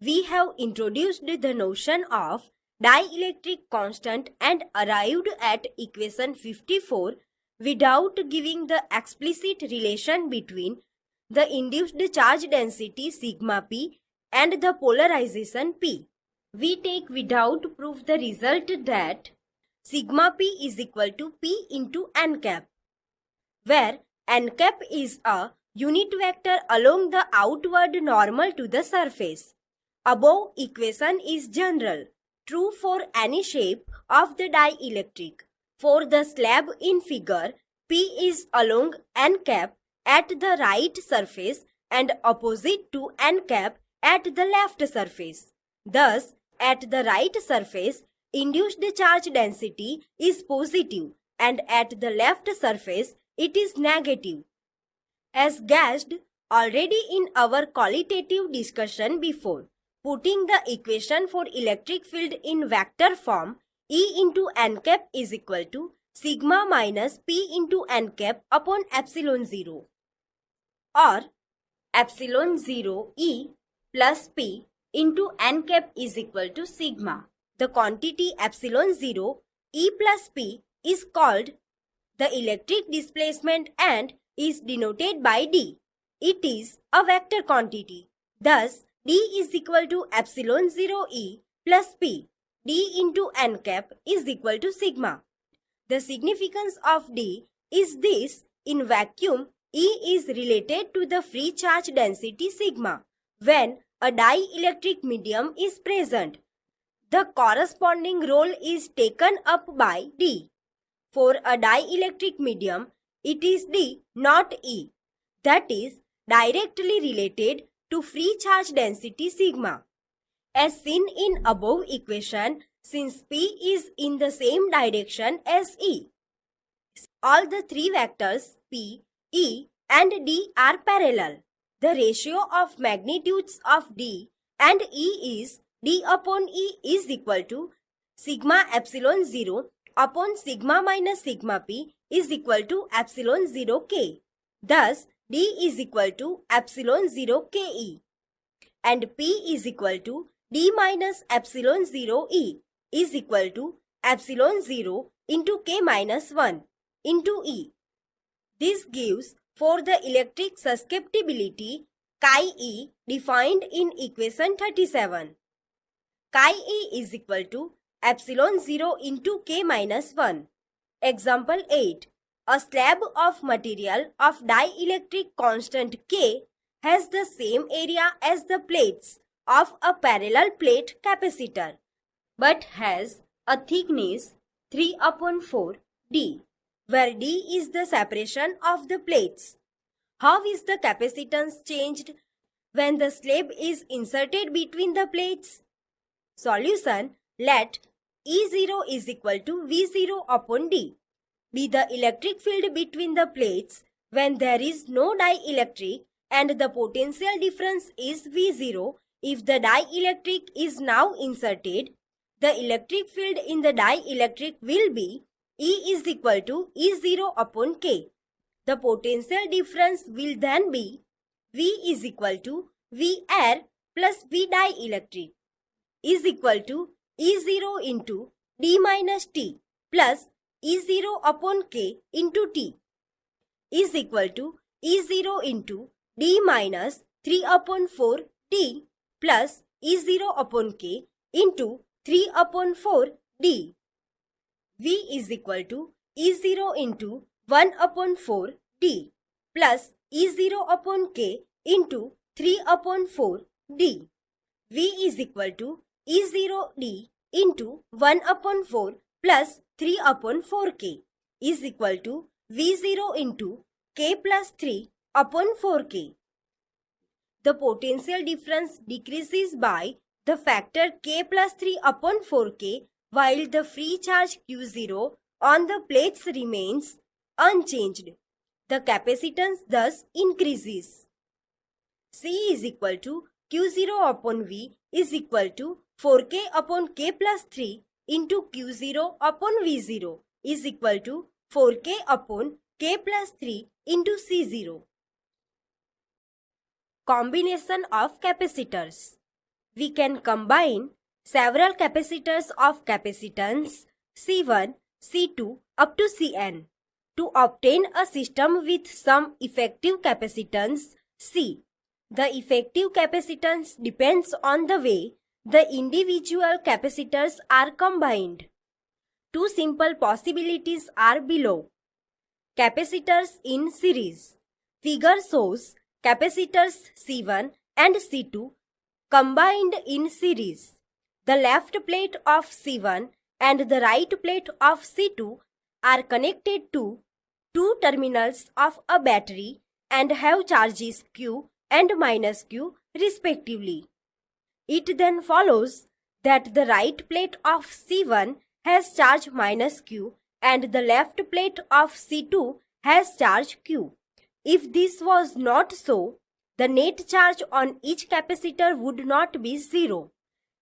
We have introduced the notion of dielectric constant and arrived at equation 54 without giving the explicit relation between the induced charge density sigma p and the polarization p. We take without proof the result that sigma p is equal to p into n cap, where n cap is a unit vector along the outward normal to the surface. Above equation is general, true for any shape of the dielectric. For the slab in figure, P is along n cap at the right surface and opposite to n cap at the left surface. Thus, at the right surface, induced charge density is positive and at the left surface, it is negative. As guessed already in our qualitative discussion before, putting the equation for electric field in vector form, E into n cap is equal to sigma minus P into n cap upon epsilon 0, or epsilon 0 E plus P into n cap is equal to sigma. The quantity epsilon 0 E plus P is called the electric displacement and is denoted by D. It is a vector quantity. Thus, D is equal to epsilon 0 E plus P. D into n cap is equal to sigma. The significance of D is this: in vacuum, E is related to the free charge density sigma. When a dielectric medium is present, the corresponding role is taken up by D. For a dielectric medium, it is D, not E, that is directly related to free charge density sigma. As seen in above equation, since P is in the same direction as E, all the three vectors P, E and D are parallel. The ratio of magnitudes of D and E is D upon E is equal to sigma epsilon 0 upon sigma minus sigma P is equal to epsilon 0 K. Thus, D is equal to epsilon 0 Ke and P is equal to D minus epsilon 0 E is equal to epsilon 0 into K minus 1 into E. This gives for the electric susceptibility chi E defined in equation 37. Chi E is equal to epsilon 0 into K minus 1. Example 8. A slab of material of dielectric constant K has the same area as the plates of a parallel plate capacitor, but has a thickness 3 upon 4 D, where D is the separation of the plates. How is the capacitance changed when the slab is inserted between the plates? Solution: let E0 is equal to V0 upon D be the electric field between the plates when there is no dielectric, and the potential difference is V0. If the dielectric is now inserted, the electric field in the dielectric will be E is equal to E0 upon K. The potential difference will then be V is equal to V air plus V dielectric is equal to E0 into D minus T plus E0 upon K into T is equal to E0 into D minus 3 upon 4 D plus E0 upon K into 3 upon 4 D. V is equal to E0 into 1 upon 4 D plus E0 upon K into 3 upon 4 D. V is equal to E0 D into 1 upon 4 plus 3 upon 4K is equal to V0 into K plus 3 upon 4K. The potential difference decreases by the factor K plus 3 upon 4K, while the free charge Q0 on the plates remains unchanged. The capacitance thus increases. C is equal to Q0 upon V is equal to 4K upon K plus 3 into Q0 upon V0 is equal to 4K upon K plus 3 into C0. Combination of capacitors. We can combine several capacitors of capacitance C1, C2 up to Cn to obtain a system with some effective capacitance C. The effective capacitance depends on the way the individual capacitors are combined. Two simple possibilities are below. Capacitors in series. Figure shows capacitors C1 and C2 combined in series. The left plate of C1 and the right plate of C2 are connected to two terminals of a battery and have charges Q and minus Q respectively. It then follows that the right plate of C1 has charge minus Q and the left plate of C2 has charge Q. If this was not so, the net charge on each capacitor would not be zero.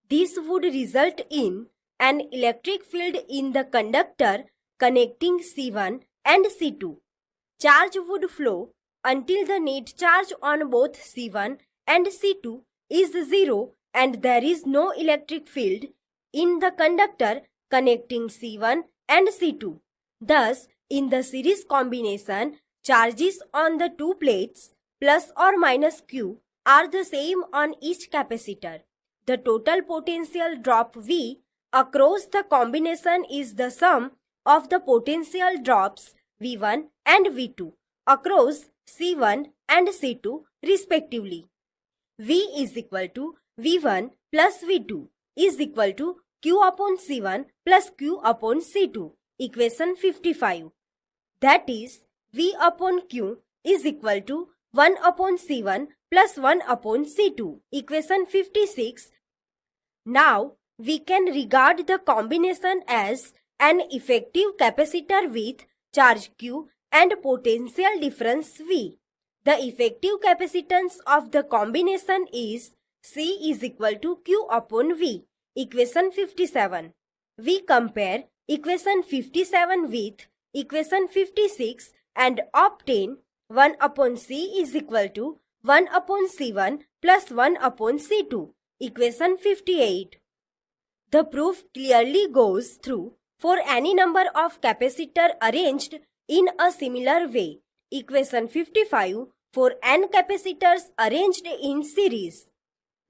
This would result in an electric field in the conductor connecting C1 and C2. Charge would flow until the net charge on both C1 and C2 is zero and there is no electric field in the conductor connecting C1 and C2. Thus, in the series combination, charges on the two plates plus or minus Q are the same on each capacitor. The total potential drop V across the combination is the sum of the potential drops V1 and V2 across C1 and C2 respectively. V is equal to V1 plus V2 is equal to Q upon C1 plus Q upon C2. Equation 55. That is, V upon Q is equal to 1 upon C1 plus 1 upon C2. Equation 56. Now, we can regard the combination as an effective capacitor with charge Q and potential difference V. The effective capacitance of the combination is C is equal to Q upon V. Equation 57. We compare equation 57 with equation 56 and obtain 1 upon C is equal to 1 upon C1 plus 1 upon C2. Equation 58. The proof clearly goes through for any number of capacitor arranged in a similar way. Equation 55 for n capacitors arranged in series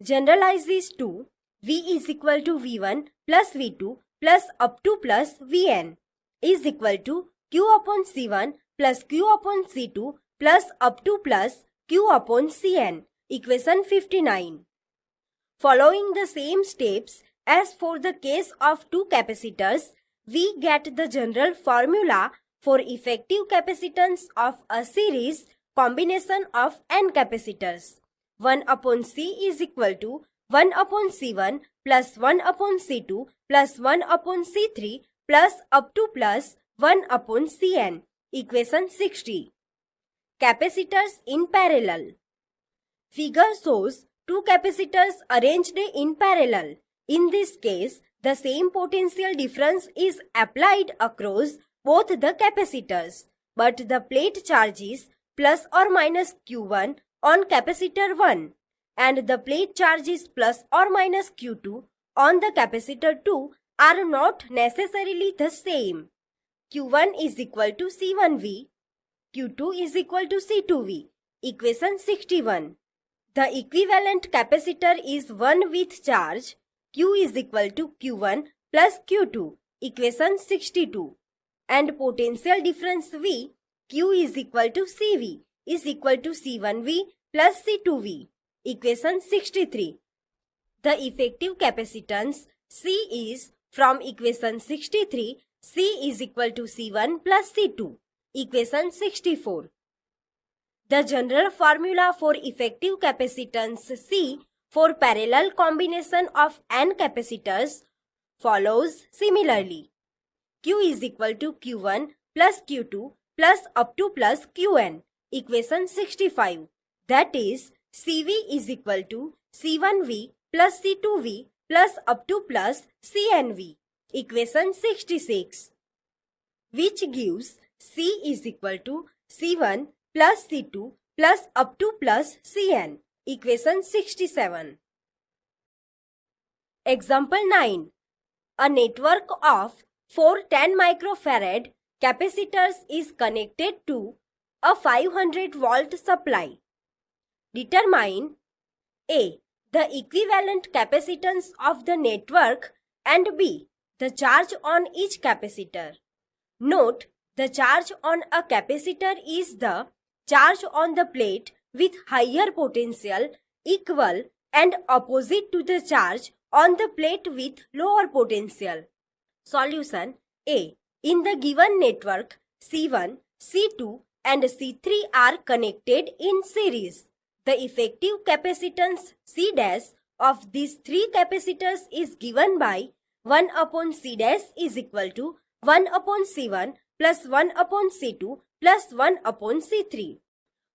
generalizes to V is equal to V1 plus V2 plus up to plus Vn is equal to Q upon C1 plus Q upon C2 plus up to plus Q upon Cn. Equation 59. Following the same steps as for the case of two capacitors, we get the general formula for effective capacitance of a series combination of n capacitors. 1 upon C is equal to 1 upon C1 plus 1 upon C2 plus 1 upon C3 plus up to plus 1 upon Cn. Equation 60. Capacitors in parallel. Figure shows two capacitors arranged in parallel. In this case, the same potential difference is applied across both the capacitors, but the plate charges plus or minus Q1 on capacitor 1 and the plate charges plus or minus Q2 on the capacitor 2 are not necessarily the same. Q1 is equal to C1V, Q2 is equal to C2V. Equation 61. The equivalent capacitor is 1 with charge. Q is equal to Q1 plus Q2. Equation 62. And potential difference V, Q is equal to CV, is equal to C1V plus C2V. Equation 63. The effective capacitance C is from equation 63, C is equal to C1 plus C2. Equation 64. The general formula for effective capacitance C for parallel combination of n capacitors follows similarly. Q is equal to Q1 plus Q2 plus up to plus Qn. Equation 65. That is, CV is equal to C1V plus C2V plus up to plus CNV. equation 66, which gives C is equal to C1 plus C2 plus up to plus Cn, equation 67. Example 9. A network of 4 10 microfarad capacitors is connected to a 500 volt supply. Determine A. The equivalent capacitance of the network and B. The charge on each capacitor. Note, the charge on a capacitor is the charge on the plate with higher potential equal and opposite to the charge on the plate with lower potential. Solution A. In the given network, C1, C2 and C3 are connected in series. The effective capacitance C dash of these three capacitors is given by 1 upon C dash is equal to 1 upon C1 plus 1 upon C2 plus 1 upon C3.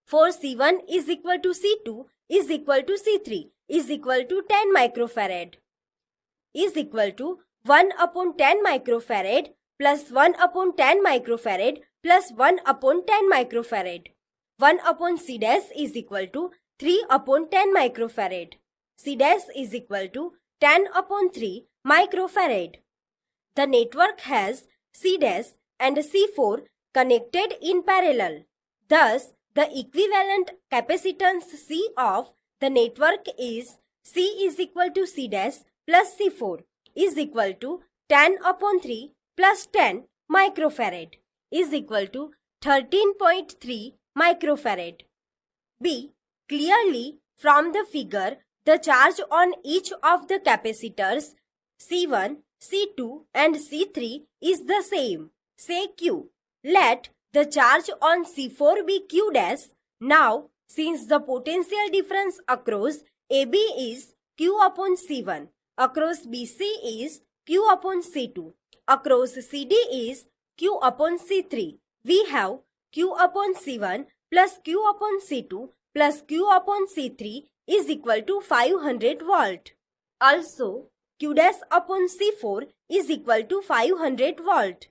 For C1 is equal to C2 is equal to C3 is equal to 10 microfarad is equal to 1 upon 10 microfarad plus 1 upon 10 microfarad plus 1 upon 10 microfarad. 1 upon C dash is equal to 3 upon 10 microfarad. C dash is equal to 10 upon 3 microfarad. The network has C dash and C4 connected in parallel. Thus, the equivalent capacitance C of the network is C is equal to C dash plus C4 is equal to 10 upon 3 plus 10 microfarad is equal to 13.3 microfarad. B. Clearly, from the figure, the charge on each of the capacitors C1, C2 and C3 is the same. Say Q. Let the charge on C4 be Q dash. Now, since the potential difference across AB is Q upon C1, across BC is Q upon C2, across CD is Q upon C3, we have Q upon C1 plus Q upon C2 plus Q upon C3 is equal to 500 volt. Also, Q dash upon C4 is equal to 500 volt.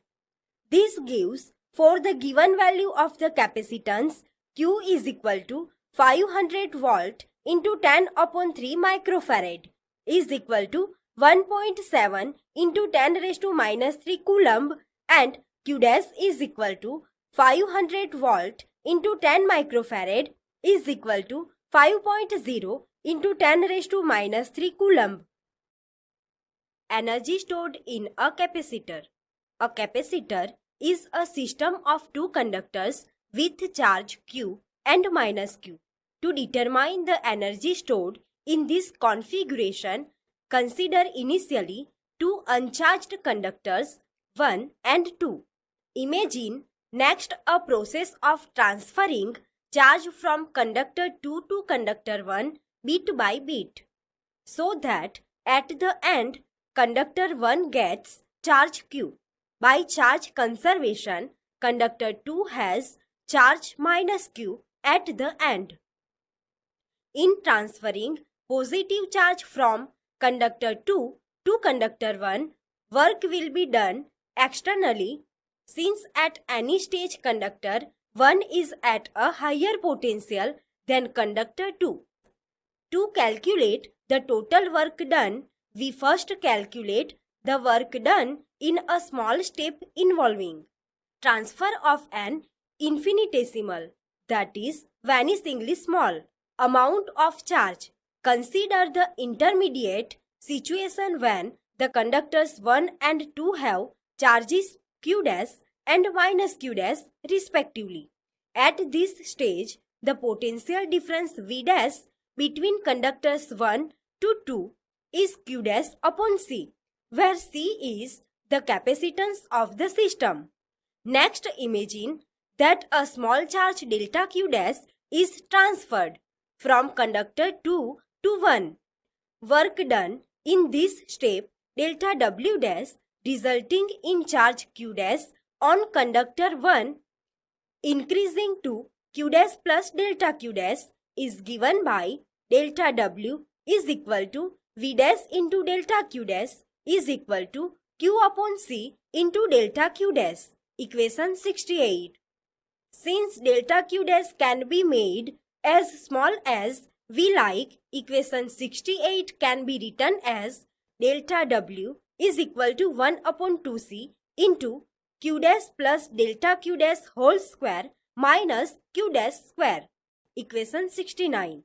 This gives, for the given value of the capacitance, Q is equal to 500 volt into 10 upon 3 microfarad is equal to 1.7 into 10 raised to minus 3 coulomb, and Q dash is equal to 500 volt into 10 microfarad is equal to 5.0 into 10 raised to minus 3 coulomb. Energy stored in a capacitor. A capacitor is a system of two conductors with charge Q and minus Q. To determine the energy stored in this configuration, consider initially two uncharged conductors 1 and 2. Imagine next a process of transferring charge from conductor 2 to conductor 1 bit by bit, so that at the end conductor 1 gets charge Q. By charge conservation, conductor 2 has charge minus Q at the end. In transferring positive charge from conductor 2 to conductor 1, work will be done externally, since at any stage conductor 1 is at a higher potential than conductor 2. To calculate the total work done, we first calculate the work done in a small step involving transfer of an infinitesimal, that is vanishingly small, amount of charge. Consider the intermediate situation when the conductors 1 and 2 have charges Q dash and minus Q dash respectively. At this stage, the potential difference V dash between conductors 1 to 2 is Q dash upon C, where C is the capacitance of the system. Next, imagine that a small charge delta Q dash is transferred from conductor 2 to 1. Work done in this step delta W dash resulting in charge Q dash on conductor 1 increasing to Q dash plus delta Q dash is given by delta W is equal to V dash into delta Q dash is equal to Q upon C into delta Q dash. Equation 68. Since delta Q dash can be made as small as we like, equation 68 can be written as delta W is equal to 1 upon 2C into Q dash plus delta Q dash whole square minus Q dash square. Equation 69.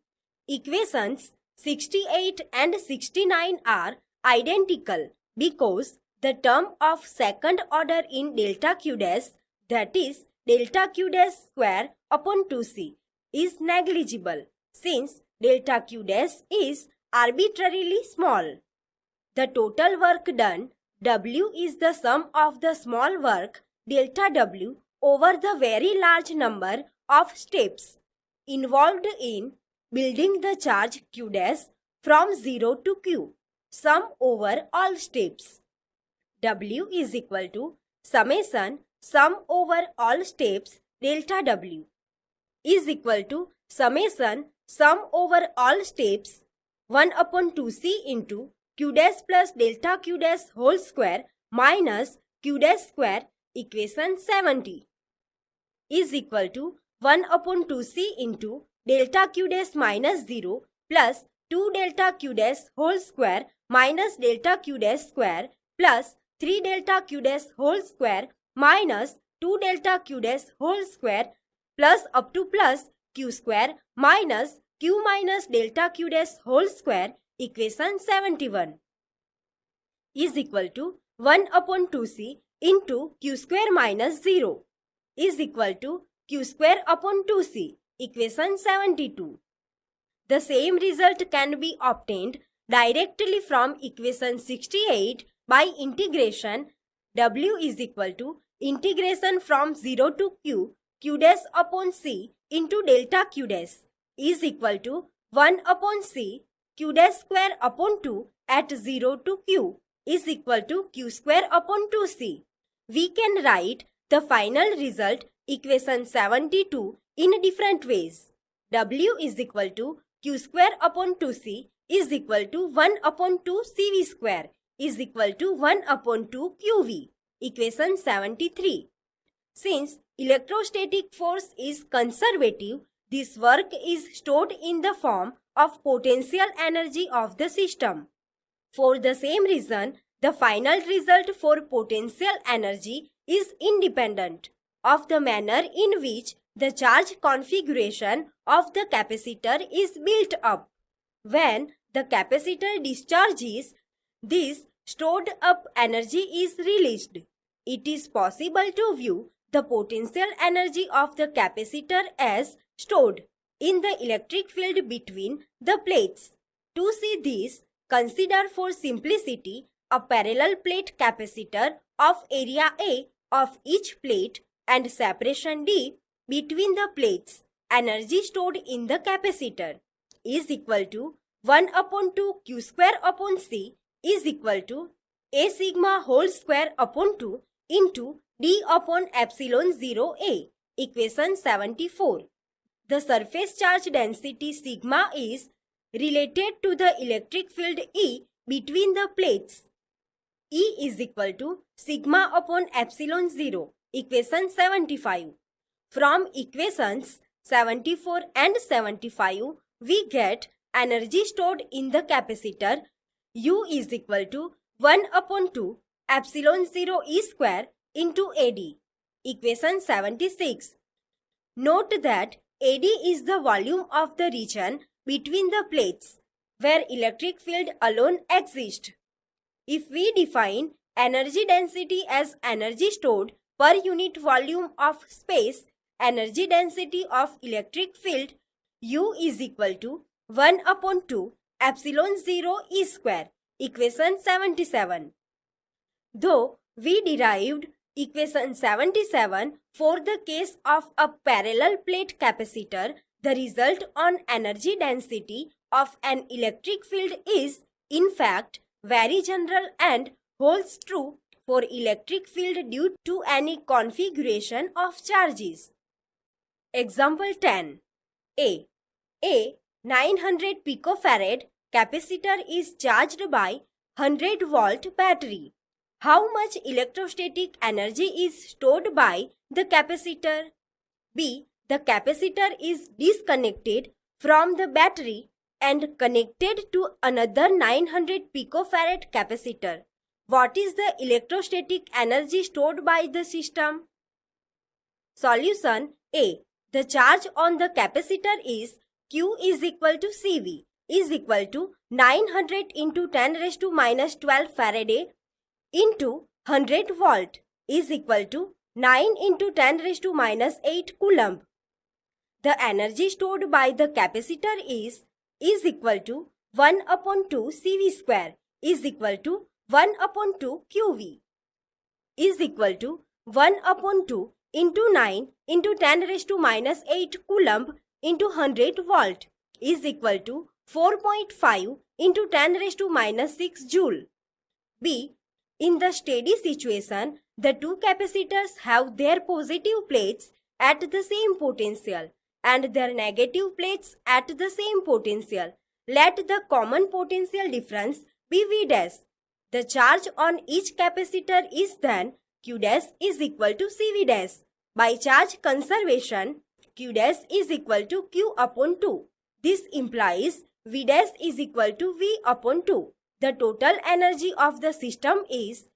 Equations 68 and 69 are identical because the term of second order in delta Q dash, that is delta Q dash square upon 2C, is negligible since delta Q dash is arbitrarily small. The total work done, W, is the sum of the small work delta W over the very large number of steps involved in building the charge Q dash from 0 to Q, sum over all steps. W is equal to summation sum over all steps delta W is equal to summation sum over all steps 1 upon 2C into Q dash plus delta Q dash whole square minus Q dash square. Equation 70 is equal to 1 upon 2C into delta Q dash minus 0 plus 2 delta Q dash whole square minus delta Q dash square plus 3 delta Q dash whole square minus 2 delta Q dash whole square plus up to plus Q square minus Q minus delta Q dash whole square. Equation 71 is equal to 1 upon 2C into Q square minus 0 is equal to Q square upon 2C. Equation 72. The same result can be obtained directly from equation 68 by integration. W is equal to integration from 0 to Q dash upon C into delta Q dash is equal to 1 upon C Q dash square upon 2 at 0 to Q is equal to Q square upon 2C. We can write the final result, equation 72, in different ways. W is equal to Q square upon 2C is equal to 1 upon 2 CV square is equal to 1 upon 2 QV. Equation 73. Since electrostatic force is conservative, this work is stored in the form of potential energy of the system. For the same reason, the final result for potential energy is independent of the manner in which the charge configuration of the capacitor is built up. When the capacitor discharges, this stored up energy is released. It is possible to view the potential energy of the capacitor as stored in the electric field between the plates. To see this, consider for simplicity a parallel plate capacitor of area A of each plate and separation D between the plates. Energy stored in the capacitor is equal to 1 upon 2 Q square upon C is equal to A sigma whole square upon 2 into D upon epsilon 0 A. Equation 74. The surface charge density sigma is related to the electric field E between the plates. E is equal to sigma upon epsilon 0. Equation 75. From equations 74 and 75, we get energy stored in the capacitor U is equal to 1 upon 2 epsilon 0 E square into AD. Equation 76. Note that AD is the volume of the region between the plates where electric field alone exists. If we define energy density as energy stored per unit volume of space, energy density of electric field U is equal to 1 upon 2 epsilon 0 E square. Equation 77. Though we derived equation 77 for the case of a parallel plate capacitor, the result on energy density of an electric field is, in fact, very general and holds true for electric field due to any configuration of charges. Example 10. A 900 picofarad capacitor is charged by 100 volt battery. How much electrostatic energy is stored by the capacitor? B. The capacitor is disconnected from the battery and connected to another 900 picofarad capacitor. What is the electrostatic energy stored by the system? Solution A. The charge on the capacitor is Q is equal to CV is equal to 900 into 10 raised to minus 12 Faraday into 100 volt is equal to 9 into 10 raised to minus 8 Coulomb. The energy stored by the capacitor is equal to 1 upon 2 CV square is equal to 1 upon 2 QV is equal to 1 upon 2 into 9 into 10 raised to minus 8 Coulomb into 100 volt is equal to 4.5 into 10 raised to minus 6 joule. B. In the steady situation, the two capacitors have their positive plates at the same potential and their negative plates at the same potential. Let the common potential difference be V dash. The charge on each capacitor is then Q dash is equal to CV dash. By charge conservation, Q dash is equal to Q upon 2. This implies V dash is equal to V upon 2. The total energy of the system is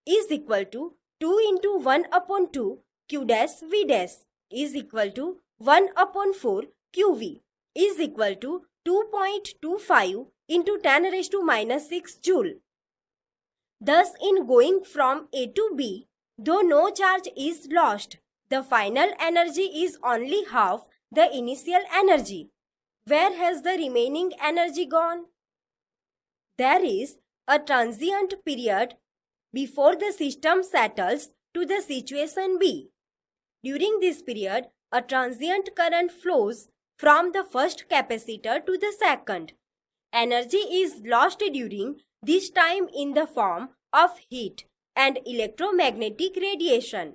equal to 2 into 1 upon 2 Q dash V dash is equal to 1 upon 4 QV is equal to 2.25 into 10 raised to minus 6 joule. Thus, in going from A to B, though no charge is lost, the final energy is only half the initial energy. Where has the remaining energy gone? There is a transient period before the system settles to the situation B. During this period, a transient current flows from the first capacitor to the second. Energy is lost during this time in the form of heat and electromagnetic radiation.